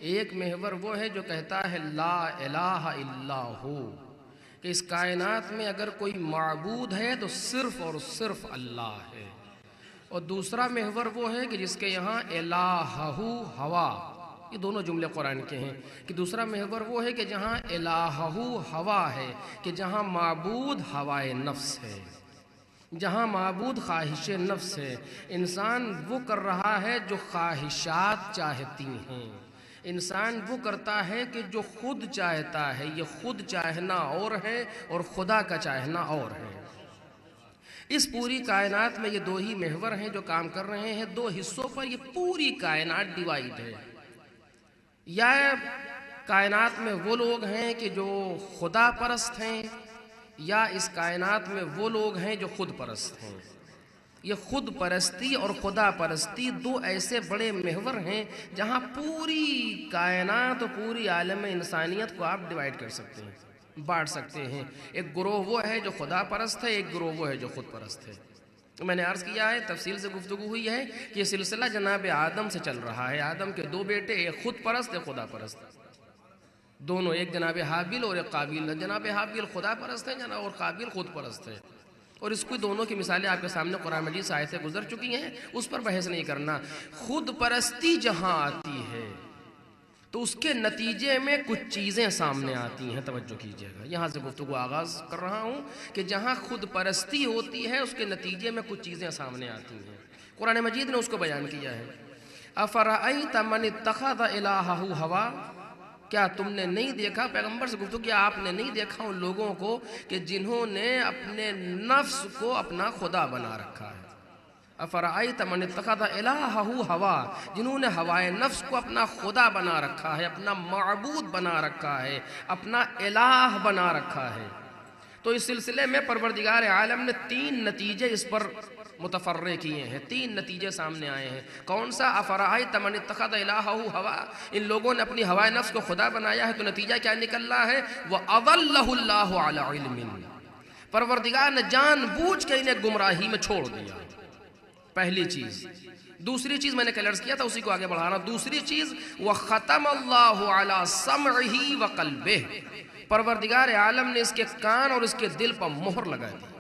ایک محور وہ ہے جو کہتا ہے لا الہ الا ہو، کہ اس کائنات میں اگر کوئی معبود ہے تو صرف اور صرف اللہ ہے، اور دوسرا محور وہ ہے کہ جس کے یہاں الہہ ہوا، یہ دونوں جملے قرآن کے ہیں، کہ دوسرا محور وہ ہے کہ جہاں الہہ ہوا ہے، کہ جہاں معبود ہوائے نفس ہے، جہاں معبود خواہش نفس ہے، انسان وہ کر رہا ہے جو خواہشات چاہتی ہیں، انسان وہ کرتا ہے کہ جو خود چاہتا ہے، یہ خود چاہنا اور ہے اور خدا کا چاہنا اور ہے۔ اس پوری کائنات میں یہ دو ہی محور ہیں جو کام کر رہے ہیں، دو حصوں پر یہ پوری کائنات ڈیوائیڈ ہے۔ یا کائنات میں وہ لوگ ہیں کہ جو خدا پرست ہیں، یا اس کائنات میں وہ لوگ ہیں جو خود پرست ہیں۔ یہ خود پرستی اور خدا پرستی دو ایسے بڑے محور ہیں جہاں پوری کائنات اور پوری عالم انسانیت کو آپ ڈیوائیڈ کر سکتے ہیں، بانٹ سکتے ہیں۔ ایک گروہ وہ ہے جو خدا پرست ہے، ایک گروہ وہ ہے جو خود پرست ہے۔ میں نے عرض کیا ہے، تفصیل سے گفتگو ہوئی ہے کہ یہ سلسلہ جناب آدم سے چل رہا ہے۔ آدم کے دو بیٹے، ایک خود پرست ایک خدا پرست، دونوں، ایک جناب حابیل اور ایک قابیل۔ جناب حابیل خدا پرست ہے اور قابیل خود پرست ہے، اور اس کو دونوں کی مثالیں آپ کے سامنے قرآن مجید سے آیتیں گزر چکی ہیں، اس پر بحث نہیں کرنا۔ خود پرستی جہاں آتی ہے تو اس کے نتیجے میں کچھ چیزیں سامنے آتی ہیں، توجہ کیجیے گا، یہاں سے گفتگو آغاز کر رہا ہوں کہ جہاں خود پرستی ہوتی ہے اس کے نتیجے میں کچھ چیزیں سامنے آتی ہیں۔ قرآن مجید نے اس کو بیان کیا ہے، افرأیت من اتخذ الہہ ہوا، کیا تم نے نہیں دیکھا، پیغمبر سے گفتگو کیا، آپ نے نہیں دیکھا ان لوگوں کو کہ جنہوں نے اپنے نفس کو اپنا خدا بنا رکھا ہے۔ افرأیت من اتخذ الہہ ہوا، جنہوں نے ہوائے نفس کو اپنا خدا بنا رکھا ہے، اپنا معبود بنا رکھا ہے، اپنا الہ بنا رکھا ہے۔ تو اس سلسلے میں پروردگار عالم نے تین نتیجے اس پر متفرع کیے ہیں، تین نتیجے سامنے آئے ہیں۔ کون سا؟ افرأیت من اتخذ الہہ ہوا، ان لوگوں نے اپنی ہوائے نفس کو خدا بنایا ہے، تو نتیجہ کیا نکل رہا ہے؟ وَأَضَلَّهُ اللَّهُ عَلَى عِلْمٍ، پروردگار نے جان بوجھ کے انہیں گمراہی میں چھوڑ دیا، پہلی چیز۔ دوسری چیز میں نے کل عرض کیا تھا، اسی کو آگے بڑھا رہا ہوں۔ دوسری چیز وَخَتَمَ اللَّهُ عَلَى سَمْعِهِ وَقَلْبِهِ، پروردگار عالم نے اس کے کان اور اس کے دل پر مہر لگا دی۔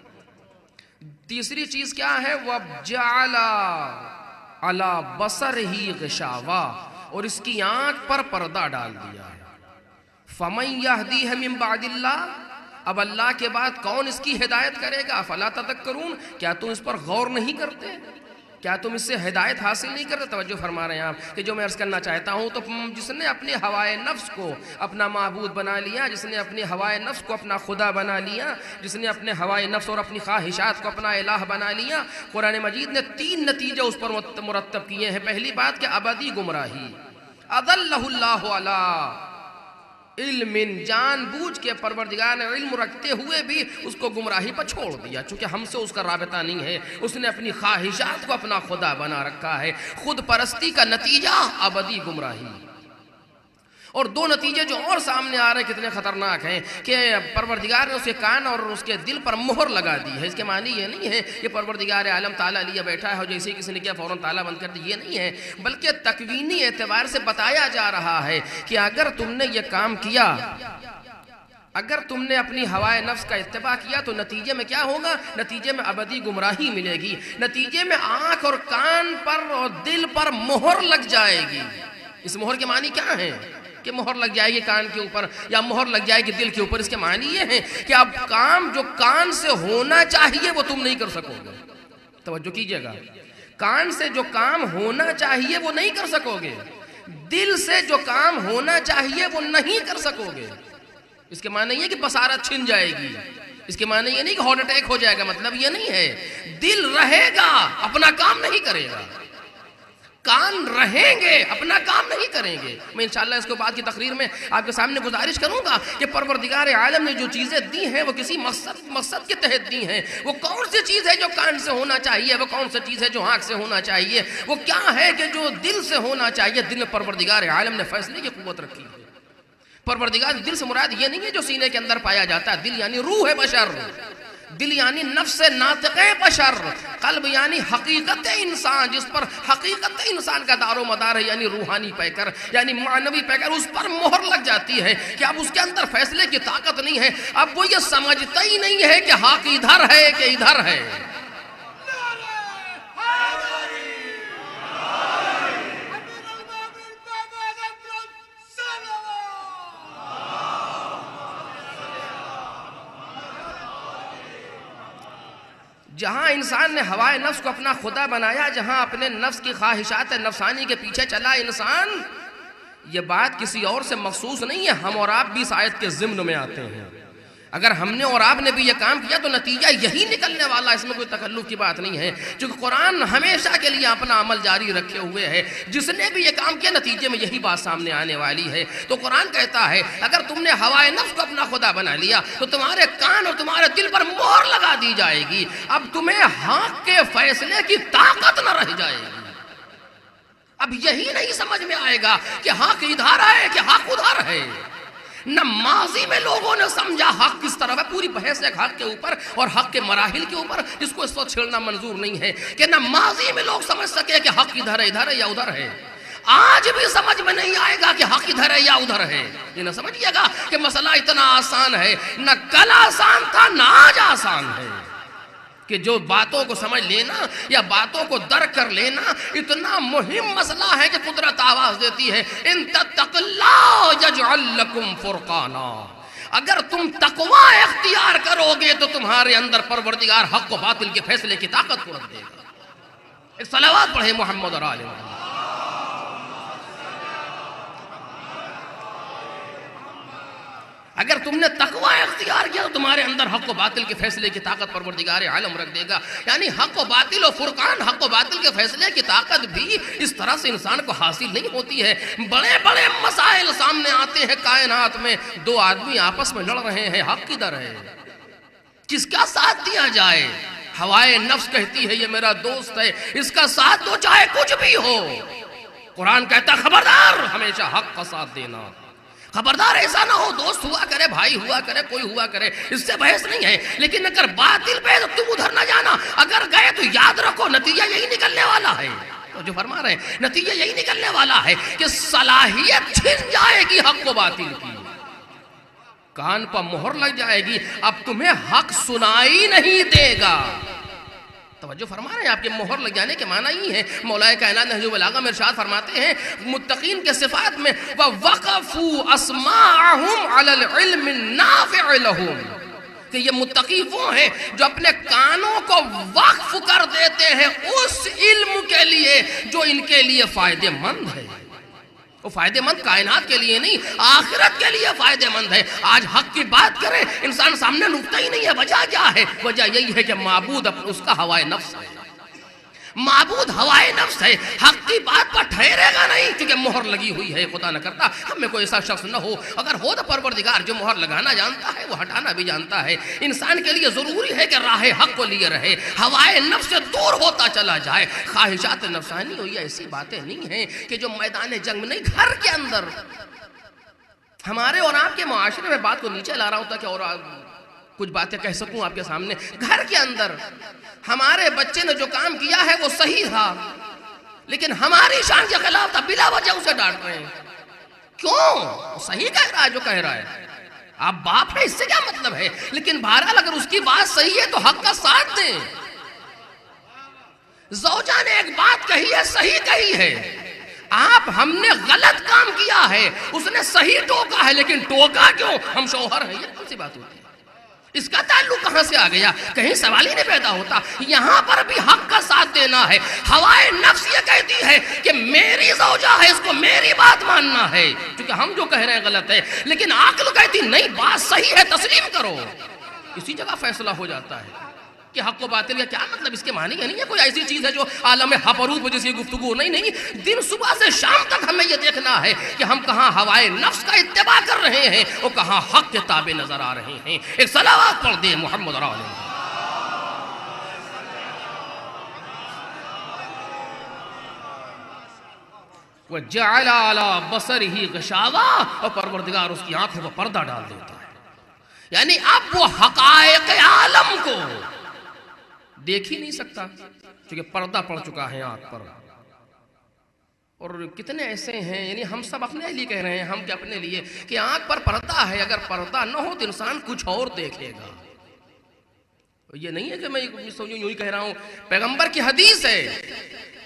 تیسری چیز کیا ہے؟ وَجَعَلَ عَلَى بَصَرِهِ غِشَاوَةً، اور اس کی آنکھ پر پردہ ڈال دیا ہے۔ فَمَن يَهْدِيهِ مِن بَعْدِ اللَّهِ، اب اللہ کے بعد کون اس کی ہدایت کرے گا؟ فَلَا تَذَكَّرُونَ، کیا تم اس پر غور نہیں کرتے؟ کیا تم اس سے ہدایت حاصل نہیں کرتے؟ توجہ فرما رہے ہیں آپ کہ جو میں عرض کرنا چاہتا ہوں، تو جس نے اپنے ہوائے نفس کو اپنا معبود بنا لیا، جس نے اپنے ہوائے نفس کو اپنا خدا بنا لیا، جس نے اپنے ہوائے نفس اور اپنی خواہشات کو اپنا الہ بنا لیا، قرآن مجید نے تین نتیجے اس پر مرتب کیے ہیں۔ پہلی بات کہ ابدی گمراہی، اضلہ اللہ علی علم، جان بوجھ کے پروردگار نے علم رکھتے ہوئے بھی اس کو گمراہی پر چھوڑ دیا، چونکہ ہم سے اس کا رابطہ نہیں ہے، اس نے اپنی خواہشات کو اپنا خدا بنا رکھا ہے۔ خود پرستی کا نتیجہ ابدی گمراہی۔ اور دو نتیجے جو اور سامنے آ رہے ہیں کتنے خطرناک ہیں کہ پروردگار نے اس کے کان اور اس کے دل پر مہر لگا دی ہے۔ اس کے معنی یہ نہیں ہے کہ پروردگار عالم تالا لیا بیٹھا ہے اور جیسے ہی کسی نے کیا فوراً تالا بند کر دی، یہ نہیں ہے، بلکہ تکوینی اعتبار سے بتایا جا رہا ہے کہ اگر تم نے یہ کام کیا، اگر تم نے اپنی ہوائے نفس کا اتباع کیا تو نتیجے میں کیا ہوگا؟ نتیجے میں ابدی گمراہی ملے گی، نتیجے میں آنکھ اور کان پر اور دل پر مہر لگ جائے گی۔ اس مہر کے معنی کیا ہیں؟ کہ مہر لگ جائے گی کان کے اوپر یا مہر لگ جائے گی دل کے اوپر۔ اس کے معنی یہ ہے کہ اب کام جو کان سے ہونا چاہیے وہ تم نہیں کر سکو گے۔ توجہ کیجئے گا، کان سے جو کام ہونا چاہیے وہ نہیں کر سکو گے، دل سے جو کام ہونا چاہیے وہ نہیں کر سکو گے۔ اس کے معنی یہ کہ بصارت چھن جائے گی، اس کے معنی یہ نہیں کہ ہارٹ اٹیک ہو جائے گا، مطلب یہ نہیں ہے۔ دل رہے گا، اپنا کام نہیں کرے گا، کان رہیں گے، اپنا کام نہیں کریں گے۔ میں انشاءاللہ اس کو بعد کی تقریر میں آپ کے سامنے گزارش کروں گا کہ پروردگار عالم نے جو چیزیں دی ہیں وہ کسی مقصد کے تحت دی ہیں۔ وہ کون سی چیز ہے جو کان سے ہونا چاہیے، وہ کون سی چیز ہے جو آنکھ سے ہونا چاہیے، وہ کیا ہے کہ جو دل سے ہونا چاہیے۔ دل میں پروردگار عالم نے فیصلے کی قوت رکھی ہے۔ پروردگار دل سے مراد یہ نہیں ہے جو سینے کے اندر پایا جاتا ہے، دل یعنی روح ہے بشر، دل یعنی نفس ناطق بشر، قلب یعنی حقیقت انسان، جس پر حقیقت انسان کا دار و مدار ہے، یعنی روحانی پیکر، یعنی معنوی پیکر، اس پر مہر لگ جاتی ہے کہ اب اس کے اندر فیصلے کی طاقت نہیں ہے، اب وہ یہ سمجھتا ہی نہیں ہے کہ حق ادھر ہے کہ ادھر ہے۔ جہاں انسان نے ہوائے نفس کو اپنا خدا بنایا، جہاں اپنے نفس کی خواہشات نفسانی کے پیچھے چلا انسان، یہ بات کسی اور سے مخصوص نہیں ہے، ہم اور آپ بھی اس آیت کے ضمن میں آتے ہیں۔ اگر ہم نے اور آپ نے بھی یہ کام کیا تو نتیجہ یہی نکلنے والا، اس میں کوئی تکلف کی بات نہیں ہے، چونکہ قرآن ہمیشہ کے لیے اپنا عمل جاری رکھے ہوئے ہے، جس نے بھی یہ کام کیا نتیجے میں یہی بات سامنے آنے والی ہے۔ تو قرآن کہتا ہے اگر تم نے ہوائے نفس کو اپنا خدا بنا لیا تو تمہارے کان اور تمہارے دل پر مہر لگا دی جائے گی، اب تمہیں حق کے فیصلے کی طاقت نہ رہ جائے گی۔ اب یہی نہیں سمجھ میں آئے گا کہ حق ادھر ہے کہ حق ادھر ہے۔ نہ ماضی میں لوگوں نے سمجھا حق کس طرف ہے، پوری بحث ایک حق کے اوپر اور حق کے مراحل کے اوپر، جس کو اس وقت چھیڑنا منظور نہیں ہے، کہ نہ ماضی میں لوگ سمجھ سکے کہ حق ادھر ہے یا ادھر ہے، آج بھی سمجھ میں نہیں آئے گا کہ حق ادھر ہے یا ادھر ہے۔ یہ نہ سمجھیے گا کہ مسئلہ اتنا آسان ہے، نہ کل آسان تھا نہ آج آسان ہے، کہ جو باتوں کو سمجھ لینا یا باتوں کو درک کر لینا اتنا مہم مسئلہ ہے کہ قدرت آواز دیتی ہے ان تتق اللہ یجعل لکم فرقانا، اگر تم تقوی اختیار کرو گے تو تمہارے اندر پروردگار حق و باطل کے فیصلے کی طاقت کو رکھ دے گا۔ ایک صلوات پڑھے محمد اور آل محمد۔ اگر تم نے تقوی اختیار کیا تو تمہارے اندر حق و باطل کے فیصلے کی طاقت پروردگار عالم رکھ دے گا۔ یعنی حق و باطل و فرقان، حق و باطل کے فیصلے کی طاقت بھی اس طرح سے انسان کو حاصل نہیں ہوتی ہے۔ بڑے بڑے مسائل سامنے آتے ہیں کائنات میں، دو آدمی آپس میں لڑ رہے ہیں، حق کدھر ہے، کس کا ساتھ دیا جائے؟ ہوائے نفس کہتی ہے یہ میرا دوست ہے، اس کا ساتھ دو چاہے کچھ بھی ہو۔ قرآن کہتا خبردار ہمیشہ حق کا ساتھ دینا، خبردار ایسا نہ ہو دوست ہوا کرے، بھائی ہوا کرے، کوئی ہوا کرے، اس سے بحث نہیں ہے، لیکن اگر باطل پہ تو تم ادھر نہ جانا، اگر گئے تو یاد رکھو نتیجہ یہی نکلنے والا ہے۔ تو جو فرما رہے ہیں نتیجہ یہی نکلنے والا ہے کہ صلاحیت چھن جائے گی حق و باطل کی، کان پر مہر لگ جائے گی، اب تمہیں حق سنائی نہیں دے گا۔ توجہ فرما رہے ہیں، آپ کے مہر لگ جانے کے معنی ہی ہے۔ مولا کائنات نہج البلاغہ میں ارشاد فرماتے ہیں متقین کے صفات میں وَوَقَفُوا أَسْمَاعَهُمْ عَلَى الْعِلْمِ النَّافِعِ لَهُمْ، کہ یہ متقی وہ ہیں جو اپنے کانوں کو وقف کر دیتے ہیں اس علم کے لیے جو ان کے لیے فائدے مند ہے۔ وہ فائدے مند کائنات کے لیے نہیں، آخرت کے لیے فائدے مند ہے۔ آج حق کی بات کرے انسان سامنے نکتا ہی نہیں ہے، وجہ کیا ہے؟ وجہ یہی ہے کہ معبود اس کا ہوائے نفس ہے، معبود ہوائے نفس ہے، حق کی بات پر ٹھہرے گا نہیں، کیونکہ مہر لگی ہوئی ہے۔ خدا نہ کرتا ہم میں کوئی ایسا شخص نہ ہو، اگر ہو تو پروردگار جو مہر لگانا جانتا ہے وہ ہٹانا بھی جانتا ہے۔ انسان کے لیے ضروری ہے کہ راہ حق کو لیے رہے، ہوائے نفس سے دور ہوتا چلا جائے۔ خواہشات نفسانی ہوئی ایسی باتیں نہیں ہیں کہ جو میدان جنگ میں نہیں، گھر کے اندر ہمارے اور آپ کے معاشرے میں بات کو نیچے لا رہا ہوتا کہ اور کچھ باتیں کہہ سکوں آپ کے سامنے، گھر کے اندر ہمارے بچے نے جو کام کیا ہے وہ صحیح تھا، لیکن ہماری شان کے خلاف تھا، بلا وجہ اسے ڈانٹ رہے ہیں۔ کیوں؟ صحیح کہہ رہا ہے جو کہہ رہا ہے، آپ باپ ہے، اس سے کیا مطلب ہے؟ لیکن بہرحال اگر اس کی بات صحیح ہے تو حق کا ساتھ دیں۔ زوجہ نے ایک بات کہی ہے، صحیح کہی ہے، آپ ہم نے غلط کام کیا ہے، اس نے صحیح ٹوکا ہے، لیکن ٹوکا کیوں؟ ہم شوہر ہیں، یہ کون سی بات ہوتی ہے؟ اس کا تعلق کہاں سے آ گیا؟ کہیں سوال ہی نہیں پیدا ہوتا۔ یہاں پر بھی حق کا ساتھ دینا ہے۔ ہوائے نفس یہ کہتی ہے کہ میری زوجہ ہے، اس کو میری بات ماننا ہے، کیونکہ ہم جو کہہ رہے ہیں غلط ہے، لیکن عقل کہتی نہیں بات صحیح ہے، تسلیم کرو۔ اسی جگہ فیصلہ ہو جاتا ہے کہ حق و باطل کا کیا مطلب، اس کے معنی یہ نہیں ہے کوئی ایسی چیز ہے جو عالم حپروت جیسی گفتگو، نہیں، دن صبح سے شام تک ہمیں یہ دیکھنا ہے کہ ہم کہاں ہوائے نفس کا اتباع کر رہے ہیں اور کہاں حق کے تابع نظر آ رہے ہیں۔ ایک صلوات پڑھ دے محمد اور آل محمد۔ وَجَعَلَ عَلَى بَصَرِهِ غِشَاوَةً، اور پروردگار اس کی آنکھوں پر پردہ ڈال دیتا ہے۔ یعنی اب وہ حقائق عالم کو دیکھ ہی نہیں سکتا کیونکہ پردہ پڑ چکا ہے آنکھ پر. اور کتنے ایسے ہیں، یعنی ہم سب اپنے لیے کہہ رہے ہیں، ہم کہ اپنے لیے، کہ آنکھ پر پردہ ہے، اگر پردہ نہ ہو تو انسان کچھ اور دیکھے گا. یہ نہیں ہے کہ میں یوں ہی کہہ رہا ہوں، پیغمبر کی حدیث ہے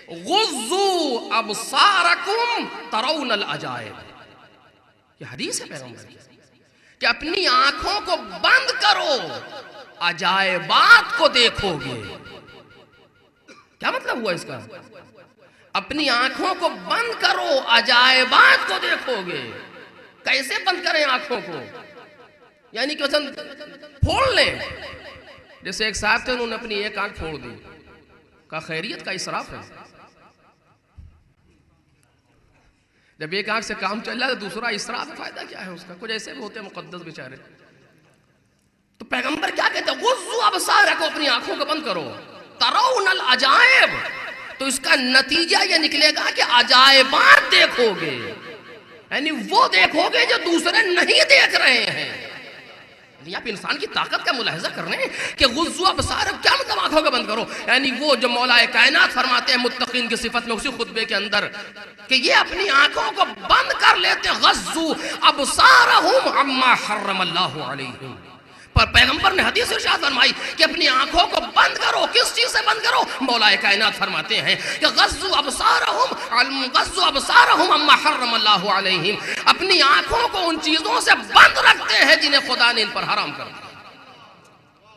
غضوا ابصارکم ترون العجائب. یہ حدیث ہے پیغمبر کی کہ اپنی آنکھوں کو بند کرو، عجائبات کو دیکھو گے. کیا مطلب ہوا اس کا؟ اپنی آنکھوں کو بند کرو، عجائبات کو دیکھو گے. کیسے بند کریں آنکھوں کو؟ یعنی کہ پھوڑ لیں. جیسے ایک صاحب تھے، انہوں نے اپنی ایک آنکھ پھوڑ دی، کہا خیریت کا اسراف ہے. جب ایک آنکھ سے کام چل رہا ہے تو دوسرا اسراف ہے، فائدہ کیا ہے اس کا؟ کچھ ایسے بھی ہوتے ہیں مقدس بیچارے. تو پیغمبر کیا کہتے ہیں؟ غضوا ابصارکم، اپنی آنکھوں کو بند کرو، ترون العجائب. تو اس کا نتیجہ یہ نکلے گا کہ عجائبات دیکھو گے، یعنی وہ دیکھو گے جو دوسرے نہیں دیکھ رہے ہیں. آپ انسان کی طاقت کا ملاحظہ کر رہے ہیں کہ غضوا ابصارکم کیا مطلب؟ آنکھوں کو بند کرو. یعنی وہ جو مولا کائنات فرماتے ہیں متقین کی صفت میں اسی خطبے کے اندر کہ یہ اپنی آنکھوں کو بند کر لیتے ہیں. غضوا ابصارہم عما حرم اللہ علیہم. پر پیغمبر نے حدیث ارشاد فرمائی کہ اپنی آنکھوں کو بند کرو. کس چیز سے بند کرو؟ مولا کائنات فرماتے ہیں کہ غضوا ابصارہم عما حرم اللہ علیہم. اپنی آنکھوں کو ان چیزوں سے بند رکھتے ہیں جنہیں خدا نے ان پر حرام کر دیا.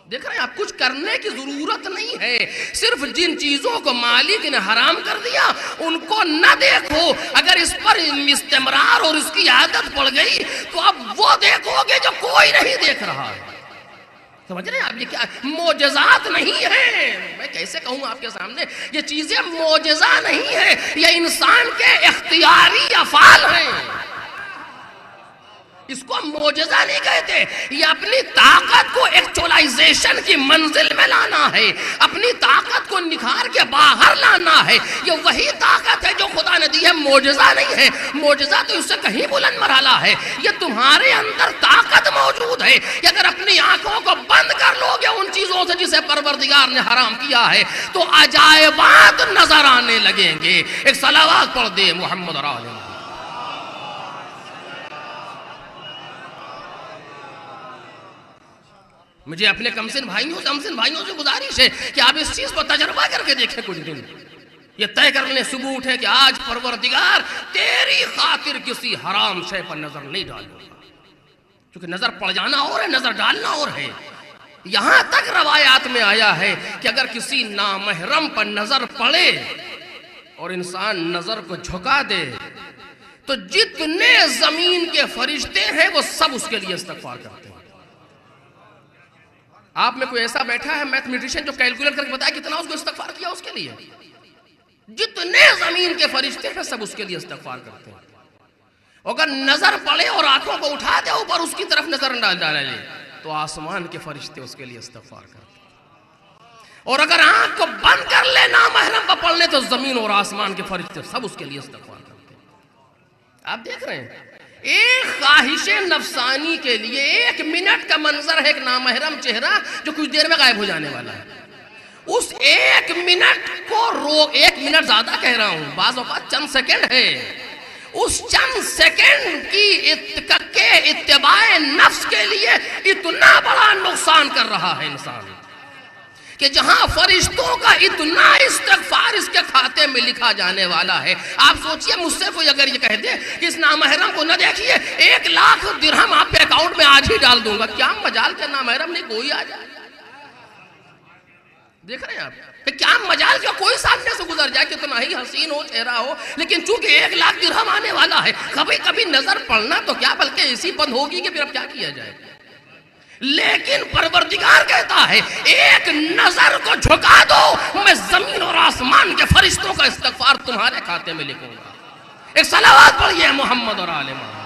دیکھ رہے ہیں آپ، کچھ کرنے کی ضرورت نہیں ہے، صرف جن چیزوں کو مالک نے حرام کر دیا ان کو نہ دیکھو. اگر اس پر استمرار اور اس کی عادت پڑ گئی تو اب وہ دیکھو گے جو کوئی نہیں دیکھ رہا ہے. سمجھ رہے ہیں آپ؟ یہ کیا معجزات نہیں ہیں. میں کیسے کہوں آپ کے سامنے، یہ چیزیں معجزہ نہیں ہیں، یہ انسان کے اختیاری افعال ہیں. اس کو معجزہ نہیں کہتے. یہ اپنی طاقت کو ایکچولائزیشن کی منزل میں لانا ہے، اپنی طاقت کو نکھار کے باہر لانا ہے. یہ وہی طاقت ہے جو خدا نے دی ہے، معجزہ نہیں ہے. معجزہ تو اس سے کہیں بلند مرحلہ ہے. یہ تمہارے اندر طاقت موجود ہے کہ اگر اپنی آنکھوں کو بند کر لو گے ان چیزوں سے جسے پروردگار نے حرام کیا ہے تو عجائبات نظر آنے لگیں گے. ایک صلوات پڑھ دے محمد علیہ. مجھے اپنے کمسن بھائیوں سے گزارش ہے کہ آپ اس چیز کو تجربہ کر کے دیکھیں کچھ دن. یہ طے کر لیں صبح اٹھیں کہ آج پروردگار تیری خاطر کسی حرام شے پر نظر نہیں ڈالوں گا. کیونکہ نظر پڑ جانا اور ہے، نظر ڈالنا اور ہے. یہاں تک روایات میں آیا ہے کہ اگر کسی نامحرم پر نظر پڑے اور انسان نظر کو جھکا دے تو جتنے زمین کے فرشتے ہیں وہ سب اس کے لیے استغفار کرتے ہیں. آپ میں کوئی ایسا بیٹھا ہے میتھمیٹیشین جو کیلکولیٹ کر کے بتایا کتنا اس کو استغفار کیا اس کے لیے؟ جتنے زمین کے فرشتے ہیں سب اس کے لیے استغفار کرتے ہیں. اگر نظر پڑے اور آنکھوں کو اٹھا دے اوپر اس کی طرف نظر ڈالے تو آسمان کے فرشتے اس کے لیے استغفار کرتے ہیں. اور اگر آنکھ کو بند کر لے نامحرم پر پڑھ لے تو زمین اور آسمان کے فرشتے سب اس کے لیے استغفار کرتے ہیں. آپ دیکھ رہے ہیں ایک خواہش نفسانی کے لیے 1 منٹ کا منظر ہے، ایک نامحرم چہرہ جو کچھ دیر میں غائب ہو جانے والا ہے. اس 1 منٹ کو 1 منٹ زیادہ کہہ رہا ہوں، بعض اوقات چند سیکنڈ ہے. اس چند سیکنڈ کی اتباع نفس کے لیے اتنا بڑا نقصان کر رہا ہے انسان کہ جہاں فرشتوں کا اتنا استغفار اس کے کھاتے میں لکھا جانے والا ہے. آپ سوچئے مجھ سے کوئی اگر یہ کہہ دے کہ اس نامحرم کو نہ دیکھیے 1 لاکھ درہم آپ کے اکاؤنٹ میں آج ہی ڈال دوں گا، کیا مجال کہ نامحرم نہیں کوئی آ جائے؟ دیکھ رہے ہیں آپ کہ کیا مجال کہ کوئی سامنے سے گزر جائے، کتنا ہی حسین ہو چہرہ ہو، لیکن چونکہ 1 لاکھ درہم آنے والا ہے کبھی نظر پڑنا تو کیا بلکہ اسی بند ہوگی کہ پھر اب کیا کیا جائے. لیکن پروردگار کہتا ہے 1 نظر کو جھکا دو، میں زمین اور آسمان کے فرشتوں کا استغفار تمہارے کھاتے میں لکھوں گا. ایک صلوات پڑھیے محمد اور آل محمد.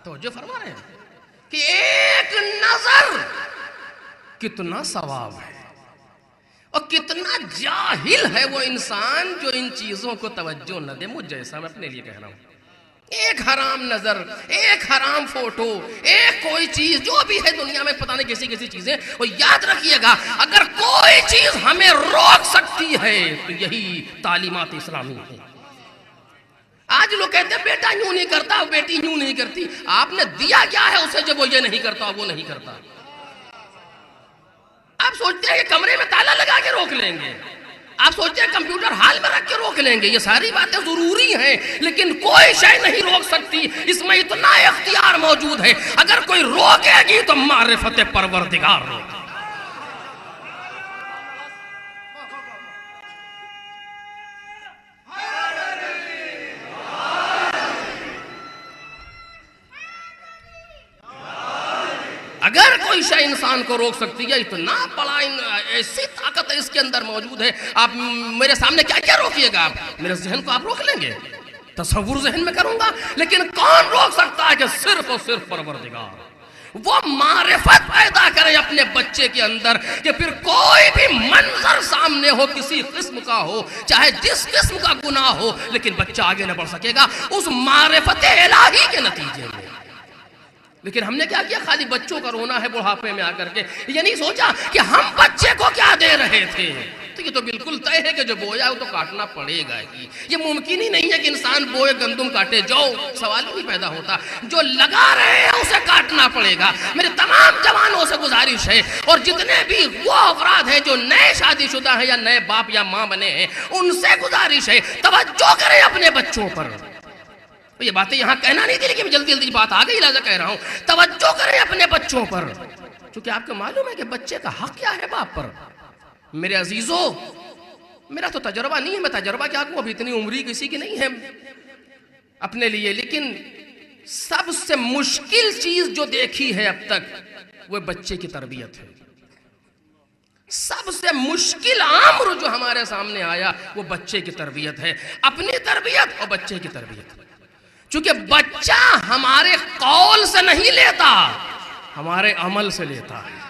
توجہ فرما رہے ہیں کہ 1 نظر کتنا ثواب ہے. اور کتنا جاہل ہے وہ انسان جو ان چیزوں کو توجہ نہ دے. مجھ جیسا، میں اپنے لیے کہہ رہا ہوں. ایک حرام نظر، ایک حرام فوٹو، ایک کوئی چیز جو بھی ہے دنیا میں، پتہ نہیں کیسی کیسی چیزیں، وہ یاد رکھیے گا اگر کوئی چیز ہمیں روک سکتی ہے تو یہی تعلیمات اسلامی ہے. آج لوگ کہتے ہیں بیٹا یوں نہیں کرتا، بیٹی یوں نہیں کرتی. آپ نے دیا کیا ہے اسے جب وہ یہ نہیں کرتا، وہ نہیں کرتا؟ آپ سوچتے ہیں کہ کمرے میں تالا لگا کے روک لیں گے، آپ سوچتے ہیں کمپیوٹر ہال میں رکھ کے روک لیں گے. یہ ساری باتیں ضروری ہیں لیکن کوئی شے نہیں روک سکتی. اس میں اتنا اختیار موجود ہے، اگر کوئی روکے گی تو معرفت پروردگار روکے. اگر کوئی شے انسان کو روک سکتی ہے، اتنا بڑا ایسی طاقت ہے اس کے اندر موجود ہے. آپ میرے سامنے کیا کیا روکیے گا؟ آپ میرے ذہن کو آپ روک لیں گے، تصور ذہن میں کروں گا، لیکن کون روک سکتا ہے کہ صرف اور صرف پروردگار. وہ معرفت پیدا کرے اپنے بچے کے اندر کہ پھر کوئی بھی منظر سامنے ہو، کسی قسم کا ہو، چاہے جس قسم کا گناہ ہو، لیکن بچہ آگے نہ بڑھ سکے گا اس معرفت الہی کے نتیجے میں. لیکن ہم نے کیا کیا؟ خالی بچوں کا رونا ہے بڑھاپے میں آ کر کے. یہ نہیں سوچا کہ ہم بچے کو کیا دے رہے تھے. تو یہ تو بالکل طے ہے کہ جو بویا وہ تو کاٹنا پڑے گا ہی. یہ ممکن ہی نہیں ہے کہ انسان بوئے گندم کاٹے جو سوال ہی نہیں پیدا ہوتا. جو لگا رہے ہیں اسے کاٹنا پڑے گا. میرے تمام جوانوں سے گزارش ہے، اور جتنے بھی وہ افراد ہیں جو نئے شادی شدہ ہیں یا نئے باپ یا ماں بنے ہیں، ان سے گزارش ہے توجہ کریں اپنے بچوں پر. یہ باتیں یہاں کہنا نہیں تھی لیکن جلدی جلدی بات آ گئی لہذا کہہ رہا ہوں. توجہ کریں اپنے بچوں پر، چونکہ آپ کو معلوم ہے کہ بچے کا حق کیا ہے باپ پر. میرے عزیزو، میرا تو تجربہ نہیں ہے، میں تجربہ کیا کہوں، ابھی اتنی عمری کسی کی نہیں ہے اپنے لیے، لیکن سب سے مشکل چیز جو دیکھی ہے اب تک وہ بچے کی تربیت ہے. سب سے مشکل امر جو ہمارے سامنے آیا وہ بچے کی تربیت ہے. اپنی تربیت اور بچے کی تربیت. چونکہ بچہ ہمارے قول سے نہیں لیتا، ہمارے عمل سے لیتا ہے.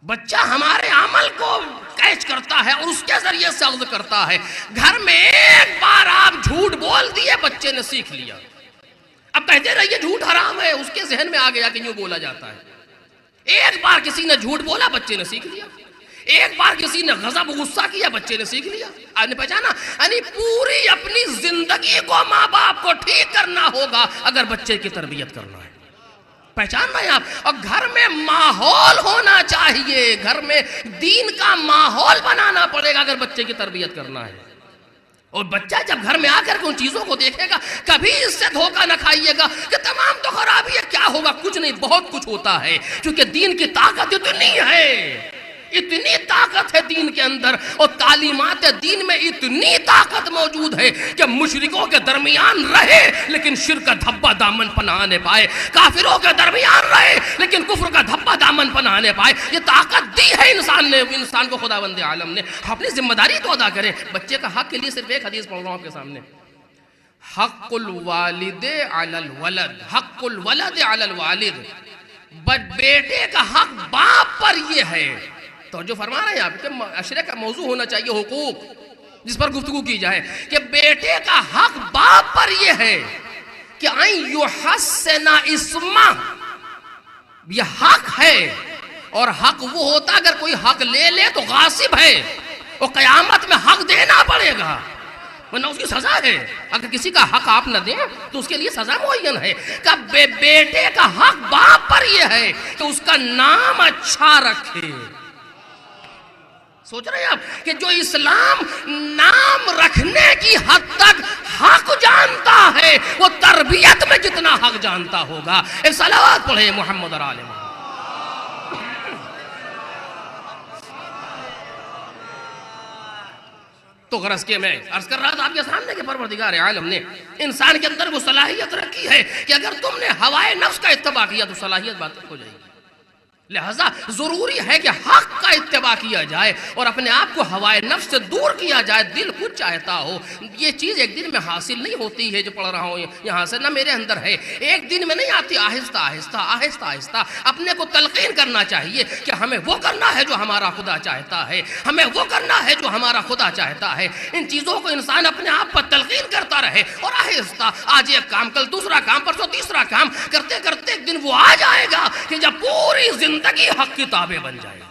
بچہ ہمارے عمل کو کیچ کرتا ہے اور اس کے ذریعے سے اخذ کرتا ہے. گھر میں ایک بار آپ جھوٹ بول دیے، بچے نے سیکھ لیا. اب کہتے رہیے جھوٹ حرام ہے، اس کے ذہن میں آ گیا کہ یوں بولا جاتا ہے. ایک بار کسی نے جھوٹ بولا، بچے نے سیکھ لیا. ایک بار کسی نے غضب غصہ کیا، بچے نے سیکھ لیا. آپ نے پہچانا؟ یعنی پوری اپنی زندگی کو ماں باپ کو ٹھیک کرنا ہوگا اگر بچے کی تربیت کرنا ہے. پہچان رہے ہیں آپ؟ اور گھر میں ماحول ہونا چاہیے، گھر میں دین کا ماحول بنانا پڑے گا اگر بچے کی تربیت کرنا ہے. اور بچہ جب گھر میں آ کر کے ان چیزوں کو دیکھے گا، کبھی اس سے دھوکہ نہ کھائیے گا کہ تمام تو خرابی ہے. کیا ہوگا؟ کچھ نہیں، بہت کچھ ہوتا ہے. کیونکہ دین کی طاقت اتنی ہے، اتنی طاقت ہے دین کے اندر، اور تعلیمات دین میں اتنی طاقت موجود ہے کہ مشرکوں کے درمیان رہے لیکن شرک کا دھبا دامن پناہ نہ پائے، کافروں کے درمیان رہے لیکن کفر کا دھبا دامن پناہ نہ پائے. یہ طاقت دی ہے انسان نے، انسان کو خداوند عالم نے. اپنی ذمہ داری تو ادا کریں. بچے کا حق کے لیے صرف ایک حدیث پڑھ رہا ہوں آپ کے سامنے. حق الوالد علی الولد، حق الولد علی الوالد. بیٹے کا حق باپ پر یہ ہے. توجہ فرما رہے ہیں آپ کہ عشرے کا موضوع ہونا چاہیے حقوق جس پر گفتگو کی جائے، کہ بیٹے کا حق باپ پر یہ ہے کہ ان یحسن اسمہ. یہ حق ہے، اور حق وہ ہوتا اگر کوئی حق لے لے تو غاصب ہے، اور قیامت میں حق دینا پڑے گا ورنہ اس کی سزا ہے. اگر کسی کا حق آپ نہ دیں تو اس کے لیے سزا معین ہے. کہ بیٹے کا حق باپ پر یہ ہے کہ اس کا نام اچھا رکھے. سوچ رہے ہیں آپ کہ جو اسلام نام رکھنے کی حد تک حق جانتا ہے وہ تربیت میں جتنا حق جانتا ہوگا. ایک صلوات پڑھے محمد اور آل محمد. تو غرض کے میں عرض کر رہا تھا آپ کے سامنے کہ پروردگار عالم نے انسان کے اندر وہ صلاحیت رکھی ہے کہ اگر تم نے ہوائے نفس کا اتباع کیا تو صلاحیت بات ہو جائے گی. لہذا ضروری ہے کہ حق کا اتباع کیا جائے اور اپنے آپ کو ہوائے نفس سے دور کیا جائے، دل کچھ چاہتا ہو، یہ چیز ایک دن میں حاصل نہیں ہوتی ہے جو پڑھ رہا ہوں یہاں سے، نہ میرے اندر ہے، ایک دن میں نہیں آتی، آہستہ آہستہ آہستہ آہستہ اپنے کو تلقین کرنا چاہیے کہ ہمیں وہ کرنا ہے جو ہمارا خدا چاہتا ہے، ہمیں وہ کرنا ہے جو ہمارا خدا چاہتا ہے۔ ان چیزوں کو انسان اپنے آپ پر تلقین کرتا رہے اور آہستہ آج ایک کام، کل دوسرا کام، پرسوں تیسرا کام کرتے کرتے ایک دن وہ آ جائے گا کہ جب پوری زندگی حق کی تابع بن جائے گی۔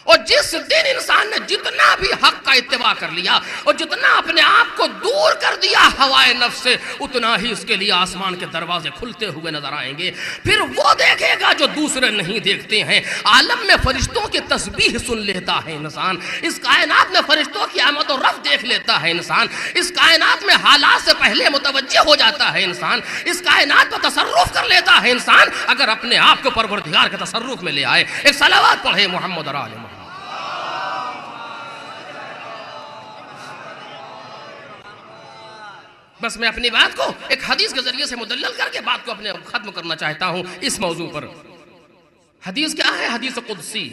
اور جس دن انسان نے جتنا بھی حق کا اتباع کر لیا اور جتنا اپنے آپ کو دور کر دیا ہوائے نفس سے، اتنا ہی اس کے لیے آسمان کے دروازے کھلتے ہوئے نظر آئیں گے۔ پھر وہ دیکھے گا جو دوسرے نہیں دیکھتے ہیں۔ عالم میں فرشتوں کی تسبیح سن لیتا ہے انسان، اس کائنات میں فرشتوں کی آمد و رفت دیکھ لیتا ہے انسان، اس کائنات میں حالات سے پہلے متوجہ ہو جاتا ہے انسان، اس کائنات پر تصرف کر لیتا ہے انسان اگر اپنے آپ کو پروردگار کے تصرف میں لے آئے۔ ایک صلوات پڑھے محمد اور آل محمد۔ بس میں اپنی بات کو ایک حدیث کے ذریعے سے مدلل کر کے بات کو اپنے ختم کرنا چاہتا ہوں اس موضوع پر۔ حدیث کیا ہے؟ حدیث قدسی۔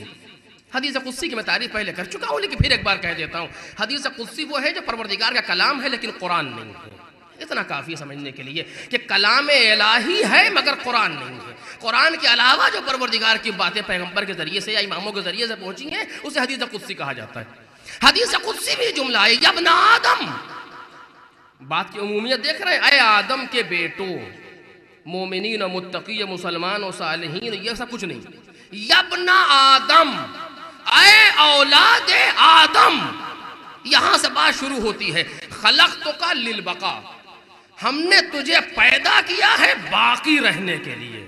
حدیث قدسی کی میں تعریف پہلے کر چکا ہوں لیکن پھر ایک بار کہہ دیتا ہوں۔ حدیث قدسی وہ ہے جو پروردگار کا کلام ہے لیکن قرآن نہیں ہے۔ اتنا کافی سمجھنے کے لیے کہ کلام الہی ہے مگر قرآن نہیں ہے۔ قرآن کے علاوہ جو پروردگار کی باتیں پیغمبر کے ذریعے سے یا اماموں کے ذریعے سے پہنچی ہیں اسے حدیث قدسی کہا جاتا ہے۔ حدیث قدسی بھی جملہ ہے، یا ابن آدم، بات کی عمومیت دیکھ رہے ہیں، اے آدم کے بیٹو، مومنین و متقی، مسلمان و صالحین، یہ سب کچھ نہیں۔ یا ابن آدم، اے اولاد آدم، یہاں سے بات شروع ہوتی ہے۔ خلقتک للبقاء، ہم نے تجھے پیدا کیا ہے باقی رہنے کے لیے۔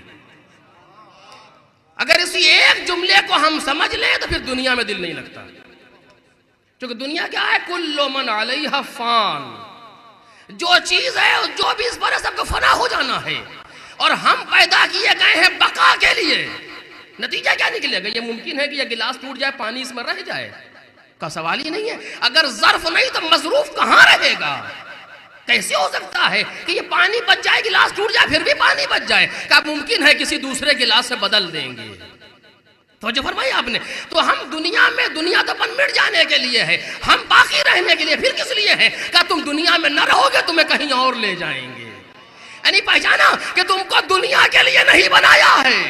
اگر اسی ایک جملے کو ہم سمجھ لیں تو پھر دنیا میں دل نہیں لگتا، کیونکہ دنیا کیا ہے؟ کل من علیہا فان، جو چیز ہے جو بھی اس پر سب کو فنا ہو جانا ہے، اور ہم پیدا کیے گئے ہیں بقا کے لیے۔ نتیجہ کیا نکلے گا؟ یہ ممکن ہے کہ یہ گلاس ٹوٹ جائے، پانی اس میں رہ جائے کا سوال ہی نہیں ہے۔ اگر ظرف نہیں تو مصروف کہاں رہے گا؟ کیسے ہو سکتا ہے کہ یہ پانی بچ جائے، گلاس ٹوٹ جائے پھر بھی پانی بچ جائے؟ کیا ممکن ہے کسی دوسرے گلاس سے بدل دیں گے؟ توجہ فرمائی آپ نے؟ تو ہم دنیا میں، دنیا تو بن مٹ جانے کے لیے ہے، ہم باقی رہنے کے لیے پھر کس لیے ہے؟ کہ تم دنیا میں نہ رہو گے تمہیں کہیں اور لے جائیں گے۔ یعنی پہچانا کہ تم کو دنیا کے لیے نہیں بنایا ہے۔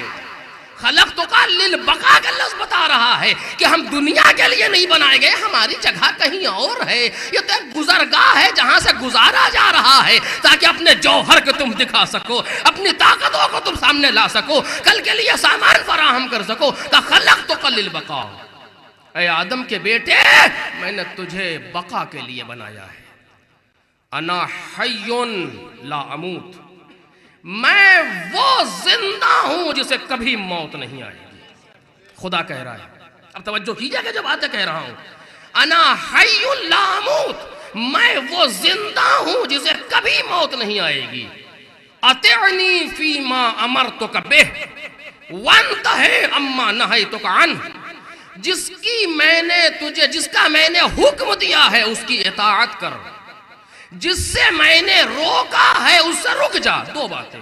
خلقتک للبقاء کا لفظ بتا رہا ہے کہ ہم دنیا کے لیے نہیں بنائے گئے، ہماری جگہ کہیں اور ہے۔ یہ تو ایک گزرگاہ ہے جہاں سے گزارا جا رہا ہے تاکہ اپنے جوہر کو تم دکھا سکو، اپنی طاقتوں کو تم سامنے لا سکو، کل کے لیے سامان فراہم کر سکو۔ کہ خلقتک للبقاء، اے آدم کے بیٹے میں نے تجھے بقا کے لیے بنایا ہے۔ انا حی لا اموت، میں وہ زندہ ہوں جسے کبھی موت نہیں آئے گی۔ خدا کہہ رہا ہے، اب توجہ کیجئے کہ جو باتیں کہہ رہا ہوں، انا حی لا اموت، میں وہ زندہ ہوں جسے کبھی موت نہیں آئے گی۔ اطعنی فیما امرتک بہ وانتہ اما نہیتک عنہ، جس کا میں نے حکم دیا ہے اس کی اطاعت کر، جس سے میں نے روکا ہے اس سے رک جا۔ دو باتیں،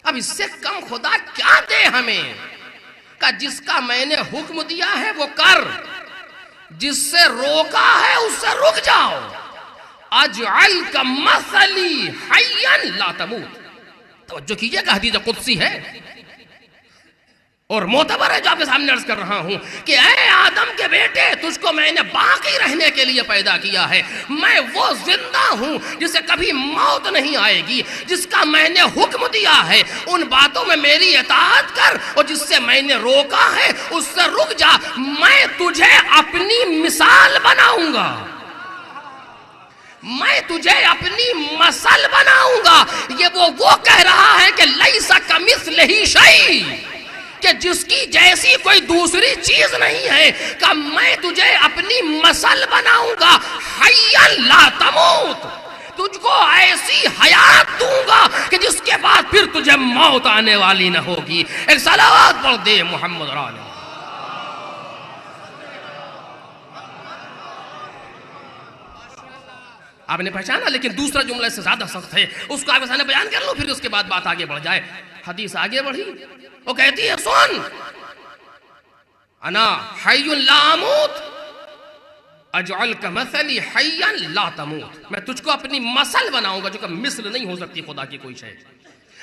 اب اس سے کم خدا کیا دے ہمیں؟ کہ جس کا میں نے حکم دیا ہے وہ کر، جس سے روکا ہے اس سے رک جاؤ۔ اجعلک مثلی حیا لا تموت، توجہ کیجئے کہ حدیث قدسی ہے اور معتبر ہے جو آپ کے سامنے عرض کر رہا ہوں کہ اے آدم کے بیٹے، تجھ کو میں نے باقی رہنے کے لیے پیدا کیا ہے، میں وہ زندہ ہوں جسے کبھی موت نہیں آئے گی، جس کا میں نے حکم دیا ہے ان باتوں میں میری اطاعت کر، اور جس سے میں نے روکا ہے اس سے رک جا۔ میں تجھے اپنی مثال بناؤں گا، میں تجھے اپنی مثل بناؤں گا۔ یہ وہ کہہ رہا ہے کہ لیس کمثلہ شیء، کہ جس کی جیسی کوئی دوسری چیز نہیں ہے، کہ میں تجھے اپنی مثل بناؤں گا، حیا لا تموت، تجھ کو ایسی حیات دوں گا کہ جس کے بعد پھر تجھے موت آنے والی نہ ہوگی۔ ایک صلوات پڑھ دے محمد علیہ۔ آپ نے پہچانا، لیکن دوسرا جملہ اس سے زیادہ سخت ہے، اس کو آپ کے سامنے بیان کر لوں پھر اس کے بعد بات آگے بڑھ جائے۔ حدیث آگے بڑھی، وہ کہتی ہے سن، انا حی لا اموت اجعلک مثلی حیا لا تموت، میں تجھ کو اپنی مثل بناؤں گا جو کہ مثل نہیں ہو سکتی خدا کی کوئی شے،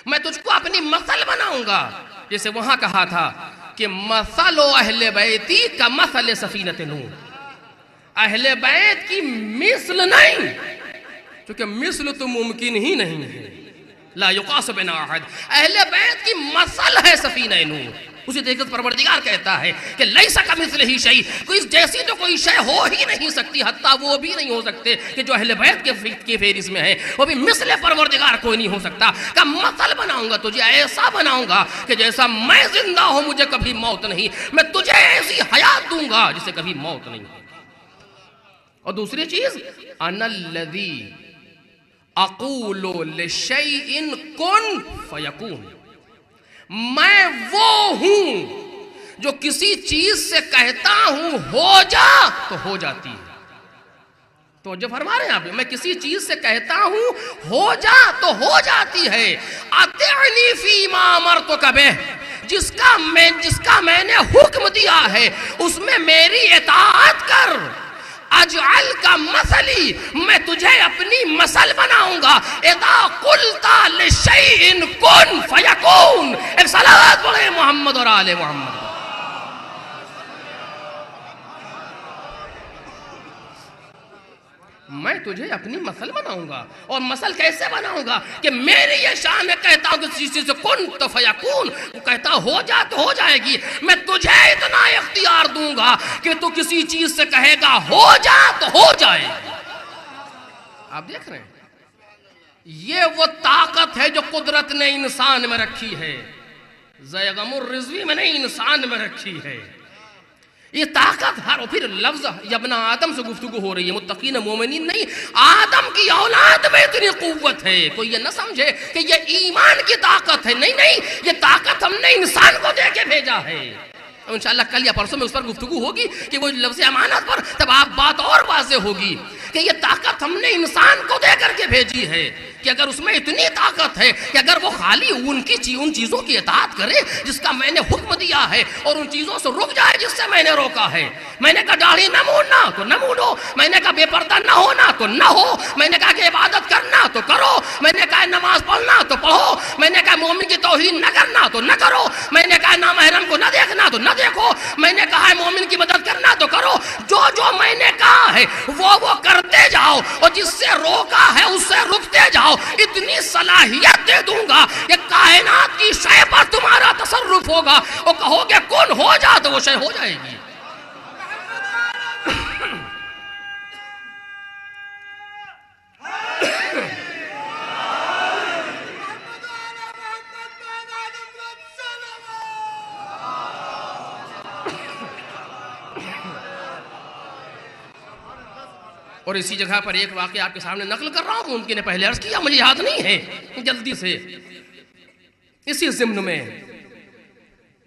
میں تجھ کو اپنی مثل بناؤں گا. جیسے وہاں کہا تھا کہ مثل اہل بیتی کا مثل سفینۃ نوح، اہل بیت کی مثل نہیں، کیونکہ مثل تو ممکن ہی نہیں ہے، لا یقاس بنا احد، اہل بیت کی مثل ہے سفینہ نوح. اسی طریقے پروردگار کہتا ہے کہ لیس کمثلہ شیء، کوئی جیسی تو کوئی شے ہو ہی نہیں سکتی، حتیٰ وہ بھی نہیں ہو سکتے کہ جو اہل بیت کے فہرست میں ہے، وہ بھی مثل پروردگار کوئی نہیں ہو سکتا. کہ مثل بناؤں گا تجھے، ایسا بناؤں گا کہ جیسا میں زندہ ہوں مجھے کبھی موت نہیں، میں تجھے ایسی حیات دوں گا جسے کبھی موت نہیں. اور دوسری چیز انا الذی اقول لشیء کن فیکون، میں وہ ہوں جو کسی چیز سے کہتا ہوں ہو جا تو ہو جاتی ہے. تو جو فرما رہے ہیں آپ، میں کسی چیز سے کہتا ہوں ہو جا تو ہو جاتی ہے. اطعنی فی ما امرتک بہ، جس کا میں نے حکم دیا ہے اس میں میری اطاعت کر. اجعل کا مثلی، میں تجھے اپنی مثل بناؤں گا. اذا قلت لشیء کن فیکون. ایک صلوات پڑھیں محمد اور آل محمد. میں تجھے اپنی مثل بناؤں گا. اور مثل کیسے بناؤں گا کہ میری یہ شان ہے، کہتا ہوں کہ کسی چیز سے کن تو فیکون، وہ کہتا ہو جا تو ہو جائے گی. میں تجھے اتنا اختیار دوں گا کہ تو کسی چیز سے کہے گا ہو جا تو ہو جائے گی. آپ دیکھ رہے ہیں یہ وہ طاقت ہے جو قدرت نے انسان میں رکھی ہے، زیغم الرضوی میں نہیں، انسان میں رکھی ہے. یہ طاقت ہر، پھر لفظ ابن آدم سے گفتگو ہو رہی ہے، متقین مومنین نہیں، آدم کی اولاد میں اتنی قوت ہے. کوئی یہ نہ سمجھے کہ یہ ایمان کی طاقت ہے، نہیں نہیں، یہ طاقت ہم نے انسان کو دے کے بھیجا ہے. انشاءاللہ کل یا پرسوں میں اس پر گفتگو ہوگی کہ وہ لفظ امانت پر، تب آپ بات اور واضح ہوگی کہ یہ طاقت ہم نے انسان کو دے کر کے بھیجی ہے. کہ اگر اس میں اتنی طاقت ہے کہ اگر وہ خالی ان چیزوں کی اطاعت کرے جس کا میں نے حکم دیا ہے، اور ان چیزوں سے رک جائے جس سے میں نے روکا ہے. میں نے کہا داڑھی نہ مونڈنا تو نہ مونڈو، میں نے کہا بے پردہ نہ ہونا تو نہ ہو، میں نے کہا کہ عبادت کرنا تو کرو، میں نے کہا نماز پڑھنا تو پڑھو، میں نے کہا مومن کی توہین نہ کرنا تو نہ کرو، میں نے کہا نامحرم کو نہ دیکھنا تو نہ دیکھو، میں نے کہا ہے مومن کی مدد کرنا تو کرو. جو میں نے کہا ہے وہ کرتے جاؤ، اور جس سے روکا ہے اس سے رکتے جاؤ. اتنی صلاحیت دے دوں گا کہ کائنات کی شے پر تمہارا تصرف ہوگا، اور کہو گے کون ہو جا تو وہ شے ہو جائے گی. اور اسی جگہ پر ایک واقعہ آپ کے سامنے نقل کر رہا ہوں، ممکن ہے پہلے عرض کیا، مجھے یاد نہیں ہے، جلدی سے. اسی ضمن میں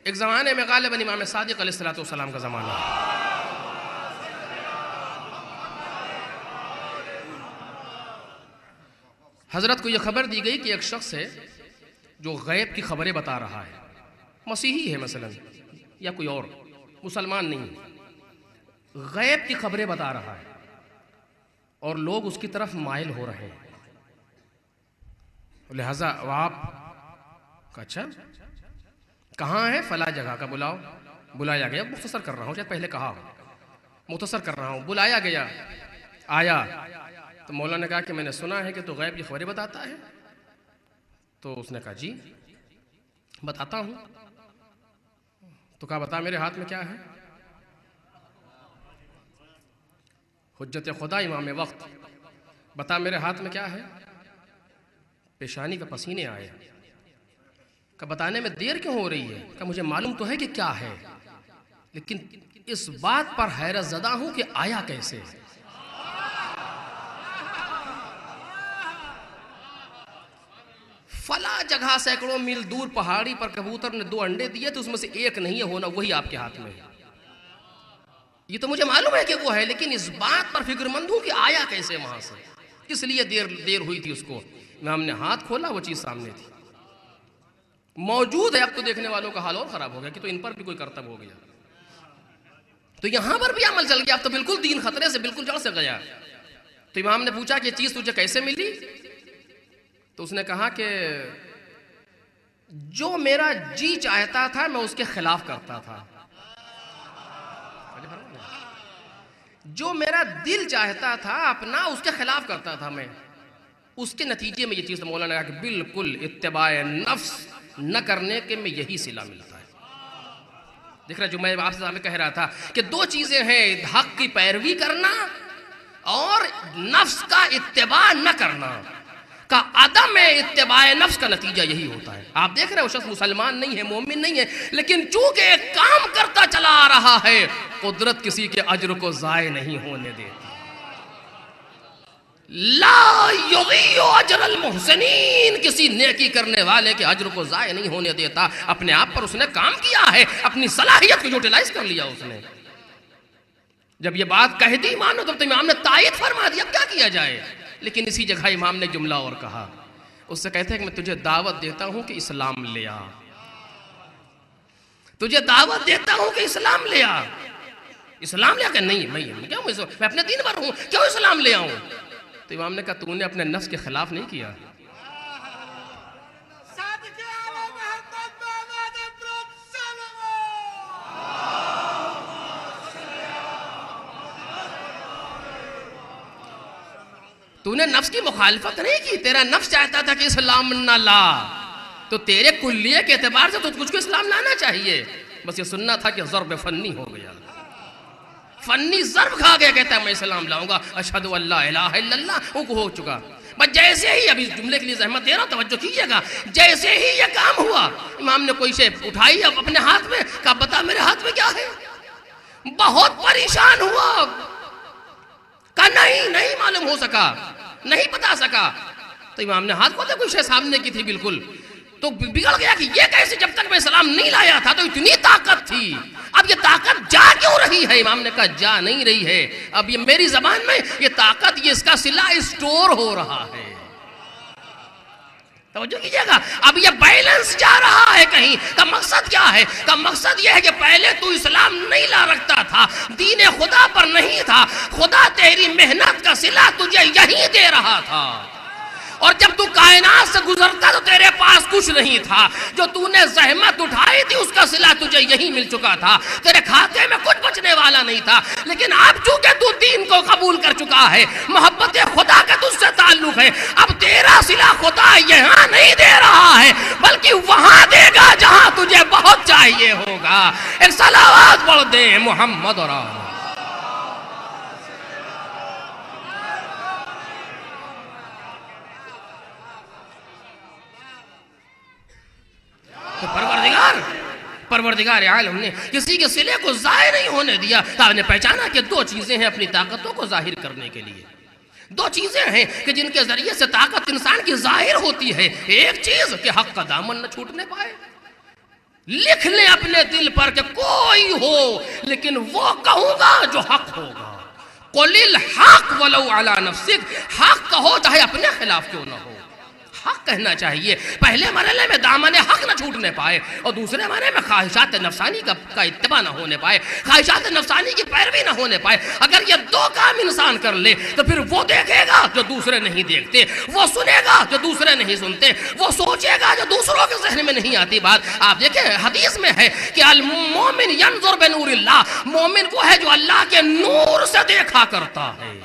ایک زمانے میں غالباً امام صادق علیہ السلام کا زمانہ ہے. حضرت کو یہ خبر دی گئی کہ ایک شخص ہے جو غیب کی خبریں بتا رہا ہے، مسیحی ہے مثلا یا کوئی اور، مسلمان نہیں، غیب کی خبریں بتا رہا ہے اور لوگ اس کی طرف مائل ہو رہے ہیں. لہذا آپ کا اچھا کہاں ہے؟ فلاں جگہ کا بلاؤ. بلایا گیا، مختصر کر رہا ہوں، شاید پہلے کہا ہوں، مختصر کر رہا ہوں. بلایا گیا، آیا تو مولا نے کہا کہ میں نے سنا ہے کہ تو غیب کی خبریں بتاتا ہے. تو اس نے کہا جی بتاتا ہوں. تو کہا بتا میرے ہاتھ میں کیا ہے؟ حجت خدا امام وقت، بتا میرے ہاتھ میں کیا ہے؟ پیشانی کا پسینے آئے. کہ بتانے میں دیر کیوں ہو رہی ہے؟ کہ مجھے معلوم تو ہے کہ کیا ہے، لیکن اس بات پر حیرت زدہ ہوں کہ آیا کیسے. فلاں جگہ سینکڑوں میل دور پہاڑی پر کبوتر نے 2 انڈے دیے تو اس میں سے ایک نہیں ہے ہونا، وہی آپ کے ہاتھ میں ہے. یہ تو مجھے معلوم ہے کہ وہ ہے، لیکن اس بات پر فکر مند ہوں کہ آیا کیسے وہاں سے. اس لیے دیر ہوئی تھی اس کو. امام نے ہاتھ کھولا، وہ چیز سامنے تھی، موجود ہے. اب تو دیکھنے والوں کا حال اور خراب ہو گیا کہ تو ان پر بھی کوئی کرتب ہو گیا. تو یہاں پر بھی عمل چل گیا، اب تو بالکل دین خطرے سے بالکل جڑ سے گیا۔ تو امام نے پوچھا کہ یہ چیز تجھے کیسے ملی؟ تو اس نے کہا کہ جو میرا جی چاہتا تھا میں اس کے خلاف کرتا تھا، جو میرا دل چاہتا تھا اپنا اس کے خلاف کرتا تھا میں، اس کے نتیجے میں یہ چیز مولانا نے کہا کہ بالکل اتباع نفس نہ کرنے کے میں یہی صلہ ملتا ہے۔ دیکھ رہا جو میں آپ سے سامنے کہہ رہا تھا کہ دو چیزیں ہیں، حق کی پیروی کرنا اور نفس کا اتباع نہ کرنا کا عدم اتباع نفس کا نتیجہ یہی ہوتا ہے۔ آپ دیکھ رہے ہو شخص مسلمان نہیں ہے، مومن نہیں ہے، لیکن چونکہ ایک کام کرتا چلا آ رہا ہے، قدرت کسی کے اجر کو ضائع نہیں ہونے دیتی۔ لا یضیع اجر المحسنین، کسی نیکی کرنے والے کے اجر کو ضائع نہیں ہونے دیتا۔ اپنے آپ پر اس نے کام کیا ہے، اپنی صلاحیت کو یوٹیلائز کر لیا اس نے۔ جب یہ بات کہہ دی مانو تو امام نے تائید فرما دیا، اب کیا کیا جائے؟ لیکن اسی جگہ امام نے جملہ اور کہا، اس سے کہتے ہیں کہ میں تجھے دعوت دیتا ہوں کہ اسلام لے آ، تجھے دعوت دیتا ہوں کہ اسلام لے آ۔ اسلام لے آ کہ نہیں میں اپنے دین پر ہوں، کیوں اسلام لے آؤں؟ تو امام نے کہا تو نے اپنے نفس کے خلاف نہیں کیا، تو نے نفس کی مخالفت نہیں کی۔ تیرا نفس چاہتا تھا کہ اسلام نہ لا، تو تیرے کلیے کے اعتبار سے تو تجھ کو اسلام لانا چاہیے، بس یہ سننا تھا کہ ضرب فنی ہو گیا، فنی ضرب کھا گیا، کہتا ہے میں اسلام لاؤں گا، اشہد ان لا الہ الا اللہ، وہ ہو چکا۔ بس جیسے ہی، اب اس جملے کے لیے زحمت دے رہا ہوں توجہ کیجئے گا، جیسے ہی یہ کام ہوا امام نے کوئی شے اٹھائی اب اپنے ہاتھ میں، کہا بتا میرے ہاتھ میں کیا ہے؟ بہت پریشان ہوا، کہا نہیں معلوم ہو سکا، نہیں بتا سکا۔ تو امام نے ہاتھ کھولا، کوئی شے سامنے کی تھی بالکل، تو بگڑ گیا کہ یہ کیسے، جب تک میں اسلام نہیں لایا تھا تو اتنی طاقت تھی، اب یہ طاقت جا کیوں رہی ہے؟ امام نے کہا جا نہیں رہی ہے، اب یہ میری زبان میں یہ طاقت، یہ اس کا صلہ اسٹور ہو رہا ہے۔ توجہ کیجئے گا، اب یہ بیلنس جا رہا ہے کہیں، کا مقصد کیا ہے؟ کا مقصد یہ ہے کہ پہلے تو اسلام نہیں لا رکھتا تھا، دین خدا پر نہیں تھا، خدا تیری محنت کا صلہ تجھے یہی دے رہا تھا، اور جب تو کائنات سے گزرتا تو تیرے پاس کچھ نہیں تھا، جو تو نے زحمت اٹھائی تھی اس کا صلہ تجھے یہی مل چکا تھا، تیرے کھاتے میں کچھ بچنے والا نہیں تھا۔ لیکن اب چونکہ تو دین کو قبول کر چکا ہے، محبت خدا کا تجھ سے تعلق ہے، اب تیرا صلہ خدا یہاں نہیں دے رہا ہے بلکہ وہاں دے گا جہاں تجھے بہت چاہیے ہوگا۔ ایک صلوات پڑھ دے محمد اور آل۔ تو پروردگار عالم نے کسی کے صلے کو ظاہر نہیں ہونے دیا، تو آپ نے پہچانا کہ دو چیزیں ہیں اپنی طاقتوں کو ظاہر کرنے کے لیے، دو چیزیں ہیں کہ جن کے ذریعے سے طاقت انسان کی ظاہر ہوتی ہے۔ ایک چیز کہ حق کا دامن نہ چھوٹنے پائے، لکھ لیں اپنے دل پر کہ کوئی ہو لیکن وہ کہوں گا جو حق ہوگا، قُلِ الْحَقْ وَلَوْ عَلَى نَفْسِكَ، حق کہو چاہے اپنے خلاف کیوں نہ ہو، حق کہنا چاہیے۔ پہلے مرحلے میں دامن حق نہ چھوٹنے پائے، اور دوسرے مرحلے میں خواہشات نفسانی کا اتباع نہ ہونے پائے، خواہشات نفسانی کی پیروی نہ ہونے پائے۔ اگر یہ دو کام انسان کر لے تو پھر وہ دیکھے گا جو دوسرے نہیں دیکھتے، وہ سنے گا جو دوسرے نہیں سنتے، وہ سوچے گا جو دوسروں کے ذہن میں نہیں آتی بات۔ آپ دیکھیں حدیث میں ہے کہ المومن ینظر بنور اللہ، مومن وہ ہے جو اللہ کے نور سے دیکھا کرتا ہے،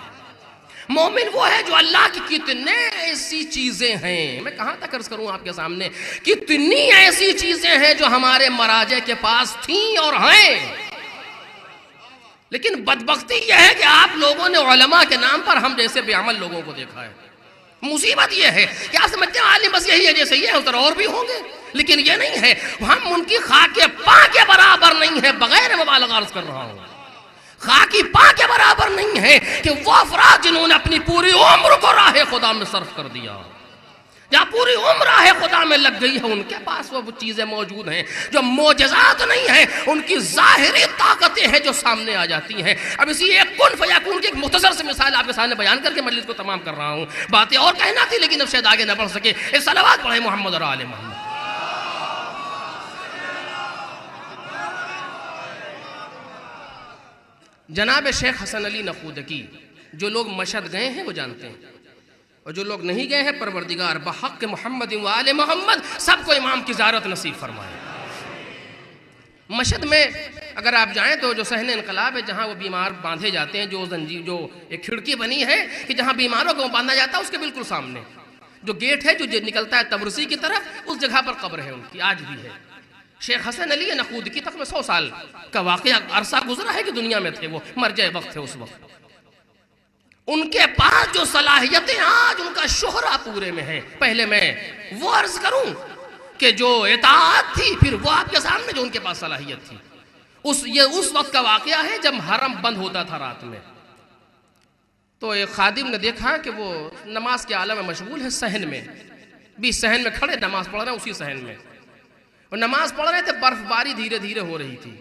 مومن وہ ہے جو اللہ کی کتنے ایسی چیزیں ہیں، میں کہاں تک عرض کروں آپ کے سامنے، کتنی ایسی چیزیں ہیں جو ہمارے مراجع کے پاس تھیں اور ہیں، لیکن بدبختی یہ ہے کہ آپ لوگوں نے علماء کے نام پر ہم جیسے بے عمل لوگوں کو دیکھا ہے۔ مصیبت یہ ہے کہ آپ سمجھتے ہیں عالم بس یہی ہے، جیسے یہ ہے اور بھی ہوں گے، لیکن یہ نہیں ہے، ہم ان کی خاک پاں کے برابر نہیں ہے، بغیر مبالغہ عرض کر رہا ہوں، خاکی پاں کے برابر نہیں ہے کہ وہ افراد جنہوں نے اپنی پوری عمر کو راہ خدا میں صرف کر دیا، جہاں پوری عمر راہ خدا میں لگ گئی ہے، ان کے پاس وہ چیزیں موجود ہیں جو معجزات نہیں ہیں، ان کی ظاہری طاقتیں ہیں جو سامنے آ جاتی ہیں۔ اب اسی ایک کن فیکون کی ایک مختصر سے مثال آپ کے سامنے بیان کر کے مجلس کو تمام کر رہا ہوں، باتیں اور کہنا تھی لیکن اب شاید آگے نہ بڑھ سکے۔ ایک صلوات پڑھیں محمد اور آل محمد۔ جناب شیخ حسن علی نخودکی، جو لوگ مشہد گئے ہیں وہ جانتے ہیں، اور جو لوگ نہیں گئے ہیں پروردگار بحق محمد و آل محمد سب کو امام کی زیارت نصیب فرمائے۔ مشہد میں اگر آپ جائیں تو جو صحن انقلاب ہے، جہاں وہ بیمار باندھے جاتے ہیں، جو زنجیر، جو ایک کھڑکی بنی ہے کہ جہاں بیماروں کو باندھا جاتا ہے، اس کے بالکل سامنے جو گیٹ ہے جو نکلتا ہے تبرسی کی طرف، اس جگہ پر قبر ہے ان کی، آج بھی ہے۔ شیخ حسن علی نخودکی تک میں 100 سال کا واقعہ عرصہ گزرا ہے کہ دنیا میں تھے، وہ مرجع وقت تھے اس وقت۔ ان کے پاس جو صلاحیتیں آج ان کا شہرہ پورے میں ہے، پہلے میں وہ عرض کروں کہ جو اطاعت تھی، پھر وہ آپ کے سامنے جو ان کے پاس صلاحیت تھی، یہ اس وقت کا واقعہ ہے جب حرم بند ہوتا تھا رات میں۔ تو ایک خادم نے دیکھا کہ وہ نماز کے عالم میں مشغول ہے، صحن میں بھی، صحن میں کھڑے نماز پڑھ رہے ہیں، اسی صحن میں اور نماز پڑھ رہے تھے، برف باری دھیرے دھیرے ہو رہی تھی،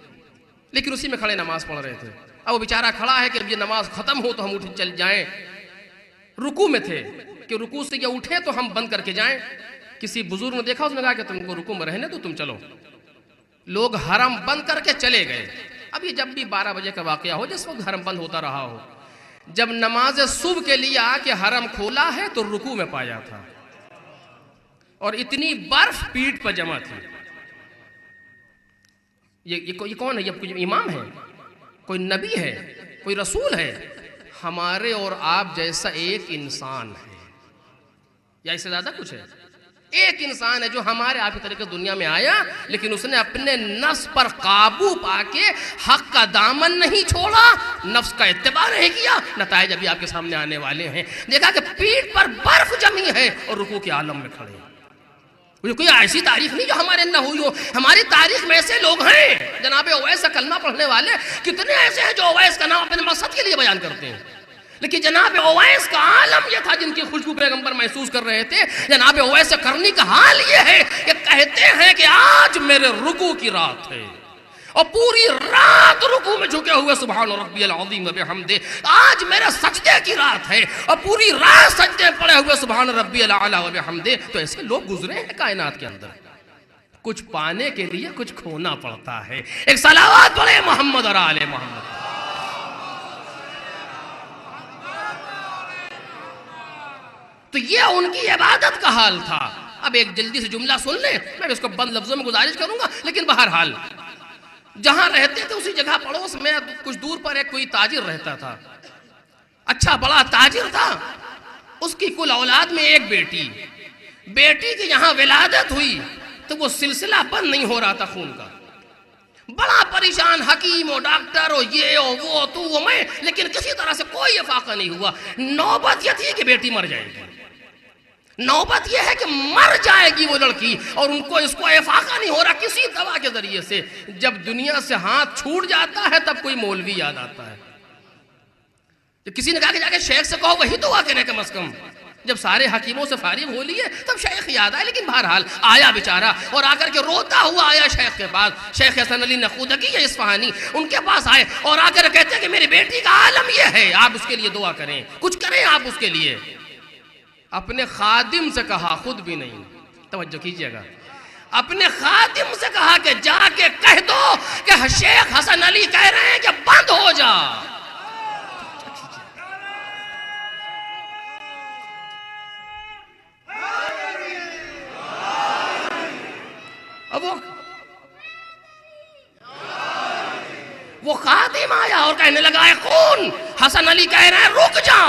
لیکن اسی میں کھڑے نماز پڑھ رہے تھے۔ اب وہ بیچارہ کھڑا ہے کہ اب یہ نماز ختم ہو تو ہم اٹھ چل جائیں، رکوع میں تھے کہ رکوع سے یہ اٹھیں تو ہم بند کر کے جائیں۔ کسی بزرگ نے دیکھا، اس نے کہا کہ تم کو رکوع میں رہنے تو تم چلو۔ لوگ حرم بند کر کے چلے گئے۔ اب یہ جب بھی 12 بجے کا واقعہ ہو، جس وقت حرم بند ہوتا رہا ہو، جب نماز صبح کے لیے آ کے حرم کھولا ہے تو رکوع میں پایا تھا، اور اتنی برف پیٹھ پر جمع تھی۔ یہ کون ہے؟ یہ کوئی امام ہے؟ کوئی نبی ہے؟ کوئی رسول ہے؟ ہمارے اور آپ جیسا ایک انسان ہے، یا اس سے زیادہ کچھ ہے؟ ایک انسان ہے جو ہمارے آپ کی طریقے دنیا میں آیا، لیکن اس نے اپنے نفس پر قابو پا کے حق کا دامن نہیں چھوڑا، نفس کا اتباع نہیں کیا۔ نتائج ابھی آپ کے سامنے آنے والے ہیں۔ دیکھا کہ پیٹھ پر برف جمی ہے اور رکوع کے عالم میں کھڑے ہیں۔ کوئی ایسی تاریخ نہیں جو ہمارے نہ ہوئی ہو۔ ہماری تاریخ میں ایسے لوگ ہیں، جناب اویس کا کلمہ پڑھنے والے کتنے ایسے ہیں جو اویس کا نام اپنے مقصد کے لیے بیان کرتے ہیں، لیکن جناب اویس کا عالم یہ تھا جن کی خوشبو پیغمبر محسوس کر رہے تھے۔ جناب اویس کرنی کا حال یہ ہے کہ کہتے ہیں کہ آج میرے رکوع کی رات ہے، اور پوری رات رکوع میں جھکے ہوئے سبحان ربی العظیم و بحمدہ۔ آج میرے سجدے کی رات ہے، اور پوری رات سجدے پڑے ہوئے سبحان ربی الاعلی و بحمدہ۔ تو ایسے لوگ گزرے ہیں کائنات کے اندر۔ کچھ پانے کے لیے کچھ کھونا پڑتا ہے۔ ایک صلوات پڑھے محمد اور آل محمد۔ تو یہ ان کی عبادت کا حال تھا۔ اب ایک جلدی سے جملہ سن لیں، میں اس کو بند لفظوں میں گزارش کروں گا، لیکن بہرحال جہاں رہتے تھے اسی جگہ پڑوس میں کچھ دور پر ایک کوئی تاجر رہتا تھا، اچھا بڑا تاجر تھا۔ اس کی کل اولاد میں ایک بیٹی کی یہاں ولادت ہوئی تو وہ سلسلہ بند نہیں ہو رہا تھا خون کا۔ بڑا پریشان حکیم و ڈاکٹر و یہ و وہ تو و میں، لیکن کسی طرح سے کوئی افاقہ نہیں ہوا۔ نوبت یہ تھی کہ بیٹی مر جائے گی، نوبت یہ ہے کہ مر جائے گی وہ لڑکی، اور ان کو اس کو افاقہ نہیں ہو رہا کسی دوا کے ذریعے سے۔ جب دنیا سے ہاتھ چھوٹ جاتا ہے تب کوئی مولوی یاد آتا ہے۔ جب کسی نے کہا کہ جا کے شیخ سے کہو وہی دعا کرے کم از کم، جب سارے حکیموں سے فارغ ہو لیے تب شیخ یاد آئے۔ لیکن بہرحال آیا بیچارہ، اور آ کر کے روتا ہوا آیا شیخ کے پاس، شیخ حسن علی نخودکی یا اصفہانی ان کے پاس آئے، اور آ کر کہتے ہیں کہ میری بیٹی کا عالم یہ ہے، آپ اس کے لیے دعا کریں، کچھ کریں آپ اس کے لیے۔ اپنے خادم سے کہا، خود بھی نہیں، توجہ کیجئے گا، اپنے خادم سے کہا کہ جا کے کہہ دو کہ شیخ حسن علی کہہ رہے ہیں کہ بند ہو جا۔ اب وہ خادم آیا اور کہنے لگا اے خون، حسن علی کہہ رہے ہیں رک جا۔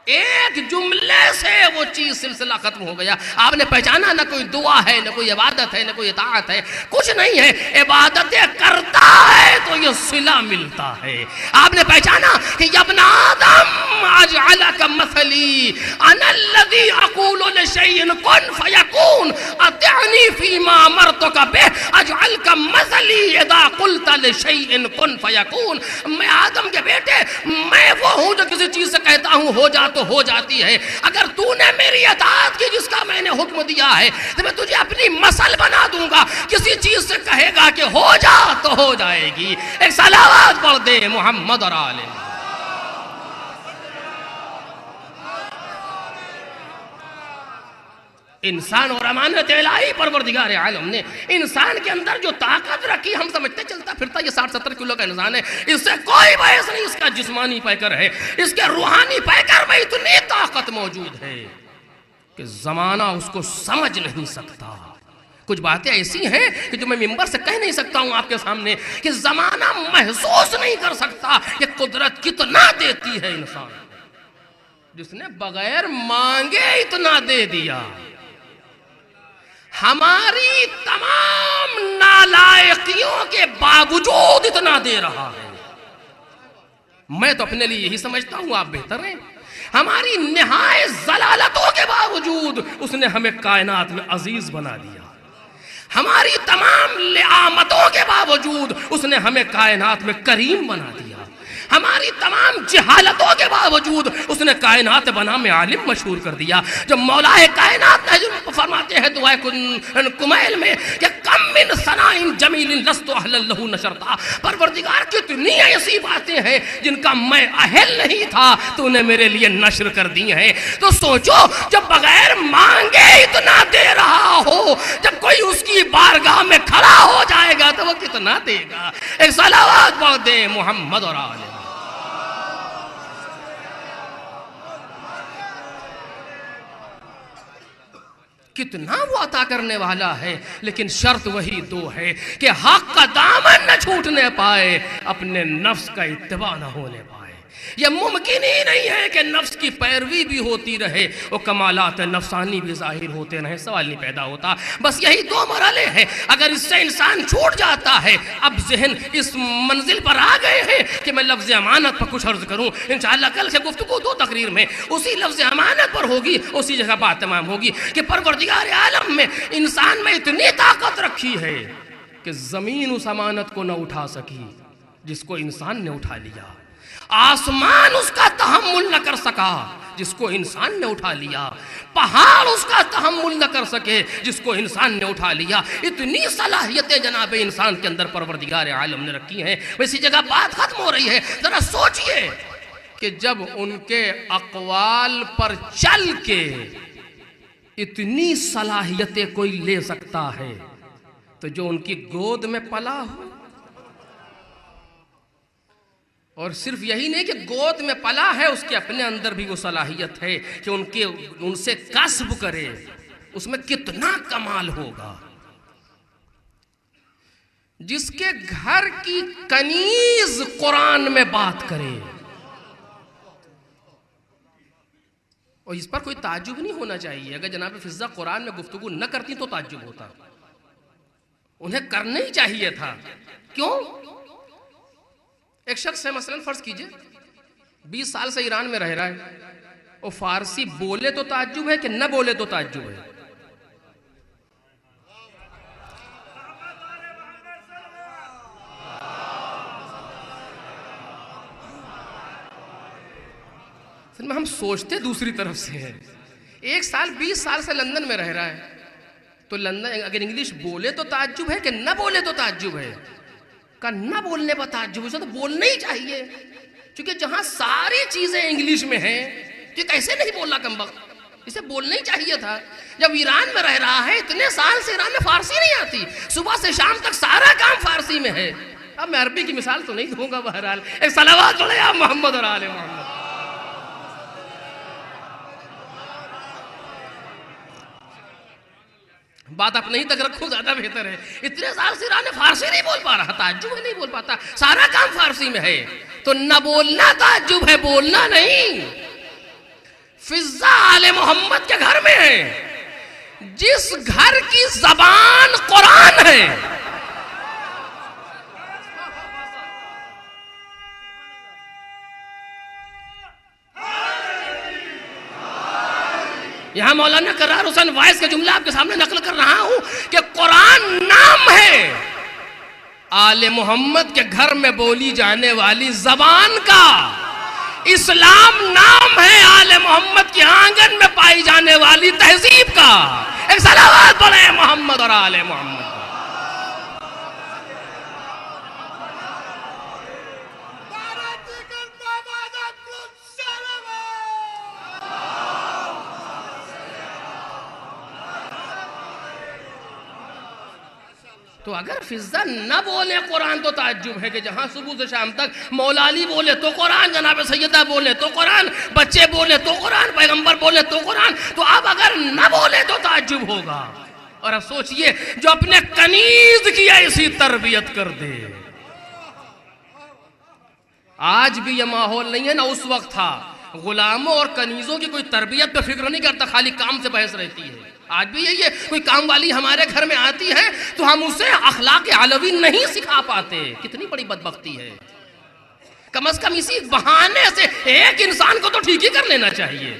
ایک جملے سے وہ چیز سلسلہ ختم ہو گیا۔ آپ نے پہچانا نہ کوئی دعا ہے، نہ کوئی عبادت ہے، نہ کوئی اطاعت ہے، کچھ نہیں ہے۔ عبادتیں کرتا ہے تو یہ صلہ ملتا ہے۔ آپ نے پہچانا کہ یا ابن آدم اجعلک مثلی انا الذی اقول لشیء کن فیکون اطعنی فیما امرتک بہ اجعلک مثلی اذا قلت لشیء کن فیکون۔ میں آدم کے بیٹے، میں وہ ہوں جو کسی چیز سے کہتا ہوں ہو جا تو ہو جاتی ہے۔ اگر تو نے میری اطاعت کی جس کا میں نے حکم دیا ہے تو میں تجھے اپنی مثل بنا دوں گا۔ کسی چیز سے کہے گا کہ ہو جا تو ہو جائے گی۔ ایک صلوات پڑھ دے محمد اور آل محمد۔ انسان اور امانت الہی پروردگار عالم نے انسان کے اندر جو طاقت رکھی، ہم سمجھتے چلتا پھرتا یہ 60-70 کلو کا انسان ہے، اس سے کوئی بحث نہیں، اس کا جسمانی پیکر ہے، اس کے روحانی پیکر میں اتنی طاقت موجود ہے کہ زمانہ اس کو سمجھ نہیں سکتا۔ کچھ باتیں ایسی ہیں کہ جو میں ممبر سے کہہ نہیں سکتا ہوں آپ کے سامنے، کہ زمانہ محسوس نہیں کر سکتا کہ قدرت کتنا دیتی ہے انسان، جس نے بغیر مانگے اتنا دے دیا۔ ہماری تمام نالائقیوں کے باوجود اتنا دے رہا ہے۔ میں تو اپنے لیے یہی سمجھتا ہوں، آپ بہتر ہیں۔ ہماری نہایت ضلالتوں کے باوجود اس نے ہمیں کائنات میں عزیز بنا دیا۔ ہماری تمام لعامتوں کے باوجود اس نے ہمیں کائنات میں کریم بنا دیا۔ ہماری تمام جہالتوں کے باوجود اس نے کائنات بنا میں عالم مشہور کر دیا۔ جب مولا کائنات فرماتے ہیں دعائے کمیل میں کہ کم من ثناء جمیل لست اہلا لہ نشرتا، پروردگار کتنی ایسی باتیں ہیں جن کا میں اہل نہیں تھا تو انہیں میرے لیے نشر کر دی ہیں۔ تو سوچو جب بغیر مانگے اتنا دے رہا ہو، جب کوئی اس کی بارگاہ میں کھڑا ہو جائے گا تو وہ کتنا دے گا۔ ایک صلوات پڑھ دیں محمد اور آل کتنا وہ عطا کرنے والا ہے، لیکن شرط وہی دو ہے کہ حق کا دامن نہ چھوٹنے پائے، اپنے نفس کا اتباع نہ ہونے پائے۔ یہ ممکن ہی نہیں ہے کہ نفس کی پیروی بھی ہوتی رہے اور کمالات نفسانی بھی ظاہر ہوتے رہے، سوال نہیں پیدا ہوتا۔ بس یہی دو مرحلے ہیں، اگر اس سے انسان چھوٹ جاتا ہے، اب ذہن اس منزل پر آ گئے ہیں کہ میں لفظ امانت پر کچھ عرض کروں، انشاءاللہ کل سے گفتگو 2 تقریر میں اسی لفظ امانت پر ہوگی، اسی جگہ بات تمام ہوگی کہ پروردگار عالم میں انسان میں اتنی طاقت رکھی ہے کہ زمین اس امانت کو نہ اٹھا سکی جس کو انسان نے اٹھا لیا، آسمان اس کا تحمل نہ کر سکا جس کو انسان نے اٹھا لیا، پہاڑ اس کا تحمل نہ کر سکے جس کو انسان نے اٹھا لیا۔ اتنی صلاحیتیں جناب انسان کے اندر پروردگار عالم نے رکھی ہیں۔ اسی جگہ بات ختم ہو رہی ہے، ذرا سوچئے کہ جب ان کے اقوال پر چل کے اتنی صلاحیتیں کوئی لے سکتا ہے تو جو ان کی گود میں پلا ہو، اور صرف یہی نہیں کہ گود میں پلا ہے، اس کے اپنے اندر بھی وہ صلاحیت ہے کہ ان سے کسب کرے، اس میں کتنا کمال ہوگا۔ جس کے گھر کی کنیز قرآن میں بات کرے، اور اس پر کوئی تعجب نہیں ہونا چاہیے، اگر جناب فضہ قرآن میں گفتگو نہ کرتی تو تعجب ہوتا، انہیں کرنا ہی چاہیے تھا۔ کیوں؟ ایک شخص ہے، مثلا فرض کیجئے 20 سال سے ایران میں رہ رہا ہے، اور فارسی بولے تو تعجب ہے کہ نہ بولے تو تعجب ہے۔ پھر میں ہم سوچتے دوسری طرف سے ہیں، 1 سال 20 سال سے لندن میں رہ رہا ہے، تو لندن اگر انگلش بولے تو تعجب ہے کہ نہ بولے تو تعجب ہے؟ کہ نہ بولنے پر تعجب، اسے تو بولنا ہی چاہیے، کیونکہ جہاں ساری چیزیں انگلش میں ہیں تو کیسے نہیں بولنا کمبخت، اسے بولنا ہی چاہیے تھا۔ جب ایران میں رہ رہا ہے، اتنے سال سے ایران میں فارسی نہیں آتی، صبح سے شام تک سارا کام فارسی میں ہے۔ اب میں عربی کی مثال تو نہیں دوں گا، بہرحال ایک صلوات پڑھیں آپ محمد اور آل محمد۔ بات اپنے ہی تک رکھو، زیادہ بہتر ہے۔ اتنے سال سے ایران میں فارسی نہیں بول پا رہا، تعجب ہے نہیں بول پاتا، سارا کام فارسی میں ہے، تو نہ بولنا تعجب ہے، بولنا نہیں۔ فضہ آل محمد کے گھر میں ہے، جس گھر کی زبان قرآن ہے، یہاں مولانا قرار حسین وائس کا جملہ آپ کے سامنے نقل کر رہا ہوں کہ قرآن نام ہے آل محمد کے گھر میں بولی جانے والی زبان کا، اسلام نام ہے آل محمد کے آنگن میں پائی جانے والی تہذیب کا۔ ایک صلوات پڑھیں محمد اور آل محمد۔ تو اگر فضہ نہ بولے قرآن تو تعجب ہے کہ جہاں صبح سے شام تک مولا علی بولے تو قرآن، جناب سیدہ بولے تو قرآن، بچے بولے تو قرآن، پیغمبر بولے تو قرآن، تو اب اگر نہ بولے تو تعجب ہوگا۔ اور اب سوچئے جو اپنے کنیز کی ایسی تربیت کر دے۔ آج بھی یہ ماحول نہیں ہے، نہ اس وقت تھا۔ غلاموں اور کنیزوں کی کوئی تربیت پہ فکر نہیں کرتا، خالی کام سے بحث رہتی ہے۔ آج بھی یہی ہے، کوئی کام والی ہمارے گھر میں آتی ہے تو ہم اسے اخلاق علوی نہیں سکھا پاتے۔ کتنی بڑی بدبختی ہے۔ کم از کم اسی بہانے سے ایک انسان کو تو ٹھیک ہی کر لینا چاہیے،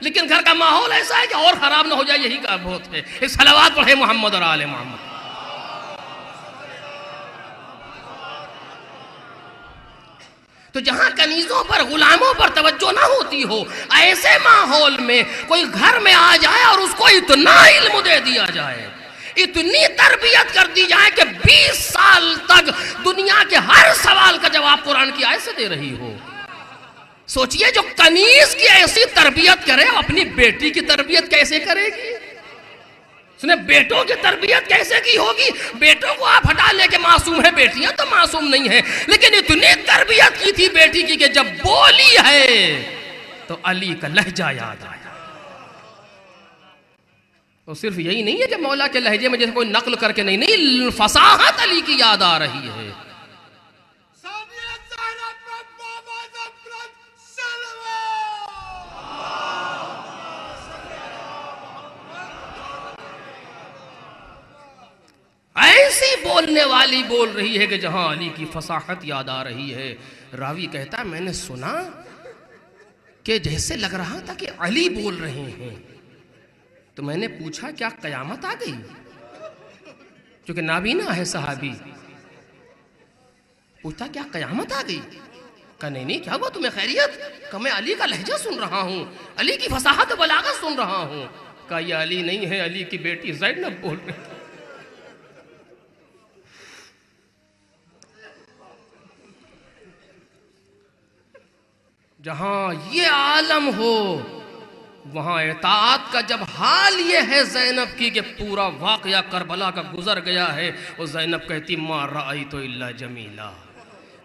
لیکن گھر کا ماحول ایسا ہے کہ اور خراب نہ ہو جائے، یہی کا بہت ہے۔ ایک صلوات پڑھے محمد اور آل محمد۔ تو جہاں کنیزوں پر، غلاموں پر توجہ نہ ہوتی ہو، ایسے ماحول میں کوئی گھر میں آ جائے اور اس کو اتنا علم دے دیا جائے، اتنی تربیت کر دی جائے کہ 20 سال تک دنیا کے ہر سوال کا جواب قرآن کی آیت سے دے رہی ہو۔ سوچئے جو کنیز کی ایسی تربیت کرے، اپنی بیٹی کی تربیت کیسے کرے گی؟ اس نے بیٹوں کی تربیت کیسے کی ہوگی؟ بیٹوں کو آپ ہٹا لے کہ معصوم ہے، بیٹیاں تو معصوم نہیں ہیں، لیکن اتنی تربیت کی تھی بیٹی کی کہ جب بولی ہے تو علی کا لہجہ یاد آیا۔ تو صرف یہی نہیں ہے کہ مولا کے لہجے میں جیسے کوئی نقل کر کے نہیں، فصاحت علی کی یاد آ رہی ہے۔ ایسی بولنے والی بول رہی ہے کہ جہاں علی کی فصاحت یاد آ رہی ہے۔ راوی کہتا ہے میں نے سنا کہ جیسے لگ رہا تھا کہ علی بول رہے ہیں، تو میں نے پوچھا کیا قیامت آ گئی؟ چونکہ نابینا ہے صحابی، پوچھتا کیا قیامت آ گئی؟ کہا نہیں کیا ہوا تمہیں خیریت؟ کہا میں علی کا لہجہ سن رہا ہوں، علی کی فصاحت و بلاغت سن رہا ہوں۔ کہا یہ علی نہیں ہے، علی کی بیٹی زینب بول رہی ہے۔ جہاں یہ عالم ہو وہاں اطاعت کا جب حال یہ ہے زینب کی کہ پورا واقعہ کربلا کا گزر گیا ہے، وہ زینب کہتی ما رأیت الا جمیلا،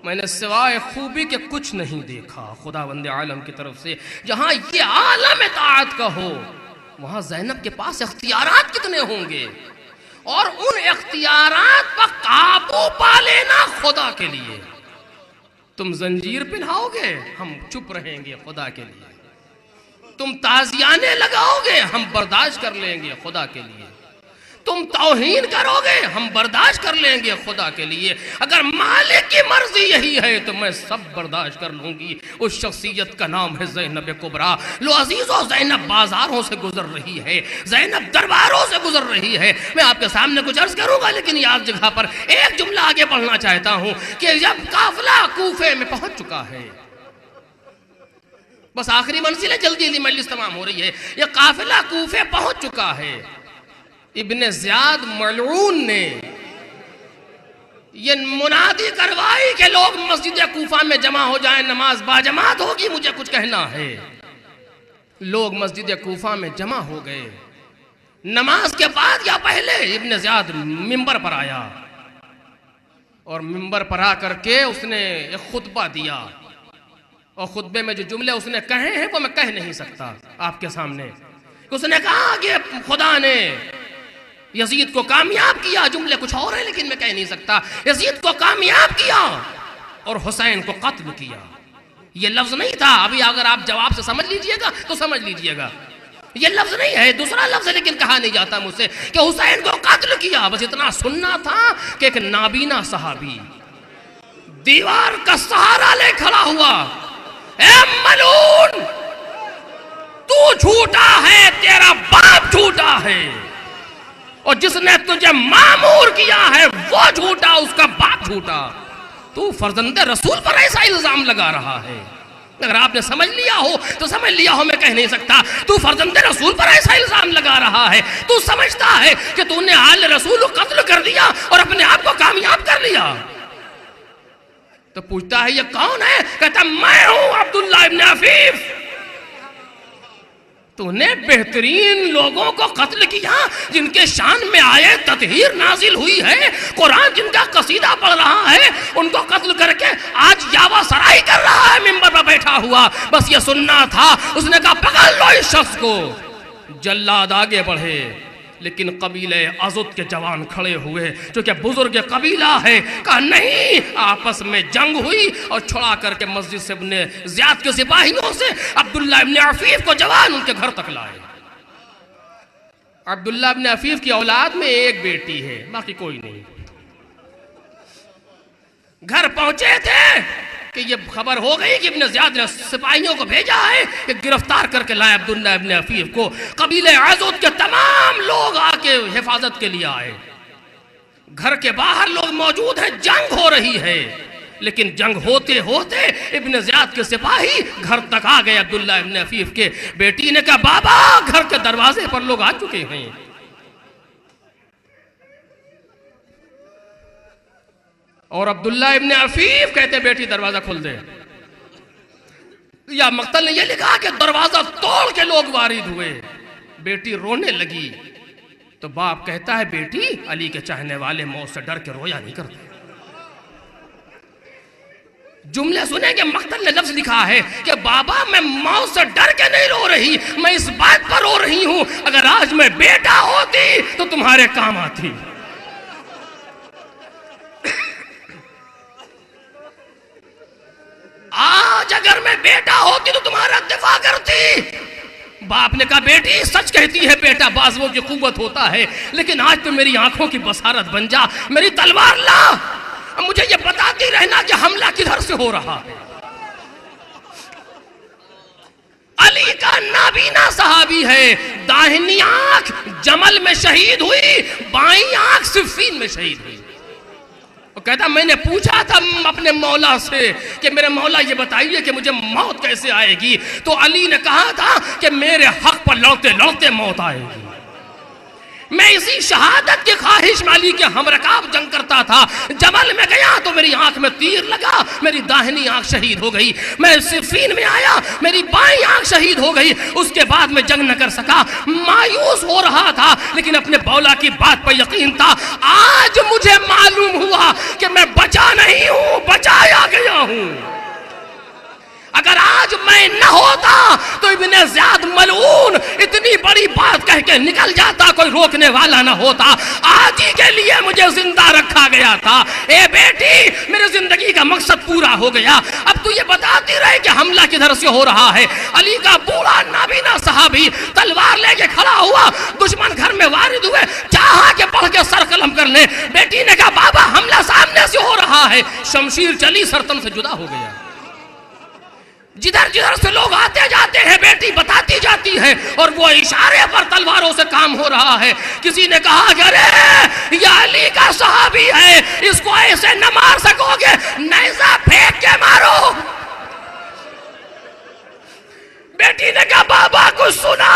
میں نے سوائے خوبی کے کچھ نہیں دیکھا خداوند عالم کی طرف سے۔ جہاں یہ عالم اطاعت کا ہو وہاں زینب کے پاس اختیارات کتنے ہوں گے، اور ان اختیارات پر قابو پا لینا خدا کے لیے۔ تم زنجیر پہناؤ گے ہم چپ رہیں گے خدا کے لیے، تم تازیانے لگاؤ گے ہم برداشت کر لیں گے خدا کے لیے، تم توہین کرو گے ہم برداشت کر لیں گے خدا کے لیے۔ اگر مالک کی مرضی یہی ہے تو میں سب برداشت کر لوں گی۔ اس شخصیت کا نام ہے زینب کبریٰ۔ لو عزیزو، زینب بازاروں سے گزر رہی ہے، زینب درباروں سے گزر رہی ہے۔ میں آپ کے سامنے کچھ عرض کروں گا، لیکن یاد جگہ پر ایک جملہ آگے پڑھنا چاہتا ہوں کہ جب قافلہ کوفے میں پہنچ چکا ہے، بس آخری منزل ہے، جلدی جلدی مجلس تمام ہو رہی ہے، یہ قافلہ کوفے پہنچ چکا ہے، ابن زیاد ملعون نے یہ منادی کروائی کہ لوگ مسجد کوفہ میں جمع ہو جائیں، نماز باجماعت ہوگی، مجھے کچھ کہنا ہے۔ لوگ مسجد کوفہ میں جمع ہو گئے۔ نماز کے بعد یا پہلے ابن زیاد منبر پر آیا، اور منبر پر آ کر کے اس نے ایک خطبہ دیا، اور خطبے میں جو جملے اس نے کہے ہیں وہ میں کہہ نہیں سکتا آپ کے سامنے۔ اس نے کہا کہ خدا نے یزید کو کامیاب کیا، جملے کچھ اور ہیں لیکن میں کہہ نہیں سکتا، یزید کو کامیاب کیا اور حسین کو قتل کیا۔ یہ لفظ نہیں تھا، ابھی اگر آپ جواب سے سمجھ لیجئے گا تو سمجھ لیجئے گا، یہ لفظ نہیں ہے، دوسرا لفظ ہے، لیکن کہا نہیں جاتا مجھ سے کہ حسین کو قتل کیا۔ بس اتنا سننا تھا کہ ایک نابینا صحابی دیوار کا سہارا لے کھڑا ہوا، اے ملعون، تو جھوٹا ہے، تیرا باپ جھوٹا ہے، اور جس نے تجھے مامور کیا ہے وہ جھوٹا، اس کا باپ جھوٹا، تو فرزند رسول پر ایسا الزام لگا رہا ہے۔ اگر آپ نے سمجھ لیا ہو تو سمجھ لیا ہو، میں کہہ نہیں سکتا۔ تو فرزند رسول پر ایسا الزام لگا رہا ہے، تو سمجھتا ہے کہ تو نے آل رسول کو قتل کر دیا اور اپنے آپ کو کامیاب کر لیا۔ تو پوچھتا ہے یہ کون ہے؟ کہتا میں ہوں عبداللہ ابن عفیف، تو نے بہترین لوگوں کو قتل کیا جن کے شان میں آئے تطہیر نازل ہوئی ہے، قرآن جن کا قصیدہ پڑھ رہا ہے، ان کو قتل کر کے آج یاوا سرائی کر رہا ہے ممبر پر بیٹھا ہوا۔ بس یہ سننا تھا، اس نے کہا پکڑ لو اس شخص کو۔ جلاد آگے بڑھے، لیکن قبیلہ ازد کے جوان کھڑے ہوئے جو کہ بزرگ قبیلہ ہے، کہا نہیں، آپس میں جنگ ہوئی اور چھڑا کر کے مسجد سے ابن زیاد کے سپاہیوں سے عبداللہ ابن عفیف کو جوان ان کے گھر تک لائے۔ عبداللہ ابن عفیف کی اولاد میں ایک بیٹی ہے، باقی کوئی نہیں۔ گھر پہنچے تھے کہ یہ خبر ہو گئی کہ ابن زیاد نے سپاہیوں کو بھیجا ہے کہ گرفتار کر کے لائے عبداللہ ابن عفیف کو۔ قبیلہ ازد کے تمام لوگ آ کے حفاظت کے لیے آئے۔ گھر کے باہر لوگ موجود ہیں، جنگ ہو رہی ہے، لیکن جنگ ہوتے ہوتے ابن زیاد کے سپاہی گھر تک آ گئے عبداللہ ابن عفیف کے۔ بیٹی نے کہا بابا گھر کے دروازے پر لوگ آ چکے ہیں۔ اور عبداللہ ابن عفیف کہتے بیٹی دروازہ کھول دے۔ یا مقتل نے یہ لکھا کہ دروازہ توڑ کے لوگ وارد ہوئے۔ بیٹی رونے لگی تو باپ کہتا ہے بیٹی علی کے چاہنے والے موت سے ڈر کے رویا نہیں کرتے۔ جملے سنیں کہ مقتل نے لفظ لکھا ہے کہ بابا میں موت سے ڈر کے نہیں رو رہی، میں اس بات پر رو رہی ہوں اگر آج میں بیٹا ہوتی تو تمہارے کام آتی۔ آج اگر میں بیٹا ہوتی تو تمہارا دفاع کرتی۔ باپ نے کہا بیٹی سچ کہتی ہے بیٹا، بازوؤں کی قوت ہوتا ہے، لیکن آج تو میری آنکھوں کی بصارت بن جا، میری تلوار لا، مجھے یہ بتاتی رہنا کہ حملہ کدھر سے ہو رہا ہے۔ علی کا نابینا صحابی ہے، داہنی آنکھ جمل میں شہید ہوئی، بائیں آنکھ صفین میں شہید ہوئی۔ وہ کہتا میں نے پوچھا تھا اپنے مولا سے کہ میرے مولا یہ بتائیے کہ مجھے موت کیسے آئے گی، تو علی نے کہا تھا کہ میرے حق پر لڑتے لڑتے موت آئے گی۔ میں اسی شہادت کی خواہش میں علی کے ہم رکاب جنگ کرتا تھا۔ جمل میں گیا تو میری آنکھ میں تیر لگا، میری داہنی آنکھ شہید ہو گئی۔ میں صفین میں آیا، میری بائیں آنکھ شہید ہو گئی۔ اس کے بعد میں جنگ نہ کر سکا، مایوس ہو رہا تھا، لیکن اپنے مولا کی بات پر یقین تھا۔ آج مجھے معلوم ہوا کہ میں بچا نہیں ہوں، بچایا گیا ہوں۔ اگر آج میں نہ ہوتا تو ابن زیاد ملعون اتنی بڑی بات کہہ کے نکل جاتا، کوئی روکنے والا نہ ہوتا۔ آج ہی کے لیے مجھے زندہ رکھا گیا تھا۔ اے بیٹی میری زندگی کا مقصد پورا ہو گیا، اب تو یہ بتاتی رہے کہ حملہ کدھر سے ہو رہا ہے۔ علی کا بوڑھا نابینا صحابی تلوار لے کے کھڑا ہوا، دشمن گھر میں وارد ہوئے، چاہا کہ پڑھ کے سر قلم کر لیں۔ بیٹی نے کہا بابا حملہ سامنے سے ہو رہا ہے۔ شمشیر چلی، سرتن سے جدا ہو گیا۔ جدھر جدھر سے لوگ آتے جاتے ہیں بیٹی بتاتی جاتی ہے، اور وہ اشارے پر تلواروں سے کام ہو رہا ہے۔ کسی نے کہا کہ ارے یہ علی کا صحابی ہے، اس کو ایسے نہ مار سکو گے، نیزہ پھینک کے مارو۔ بیٹی نے کہا بابا کچھ سنا؟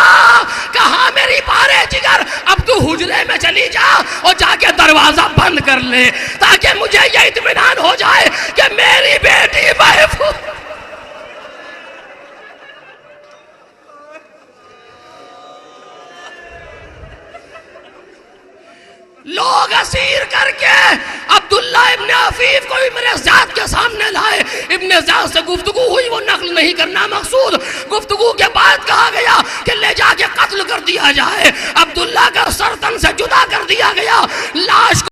کہا میری پارے جگر اب تو حجرے میں چلی جا اور جا کے دروازہ بند کر لے، تاکہ مجھے یہ اطمینان ہو جائے کہ میری بیٹی محفوظ۔ لوگ اسیر کر کے عبداللہ ابن عفیف کو ابن زیاد کے سامنے لائے۔ ابن زیاد سے گفتگو ہوئی، وہ نقل نہیں کرنا مقصود۔ گفتگو کے بعد کہا گیا کہ لے جا کے قتل کر دیا جائے۔ عبداللہ کا سر تن سے جدا کر دیا گیا، لاش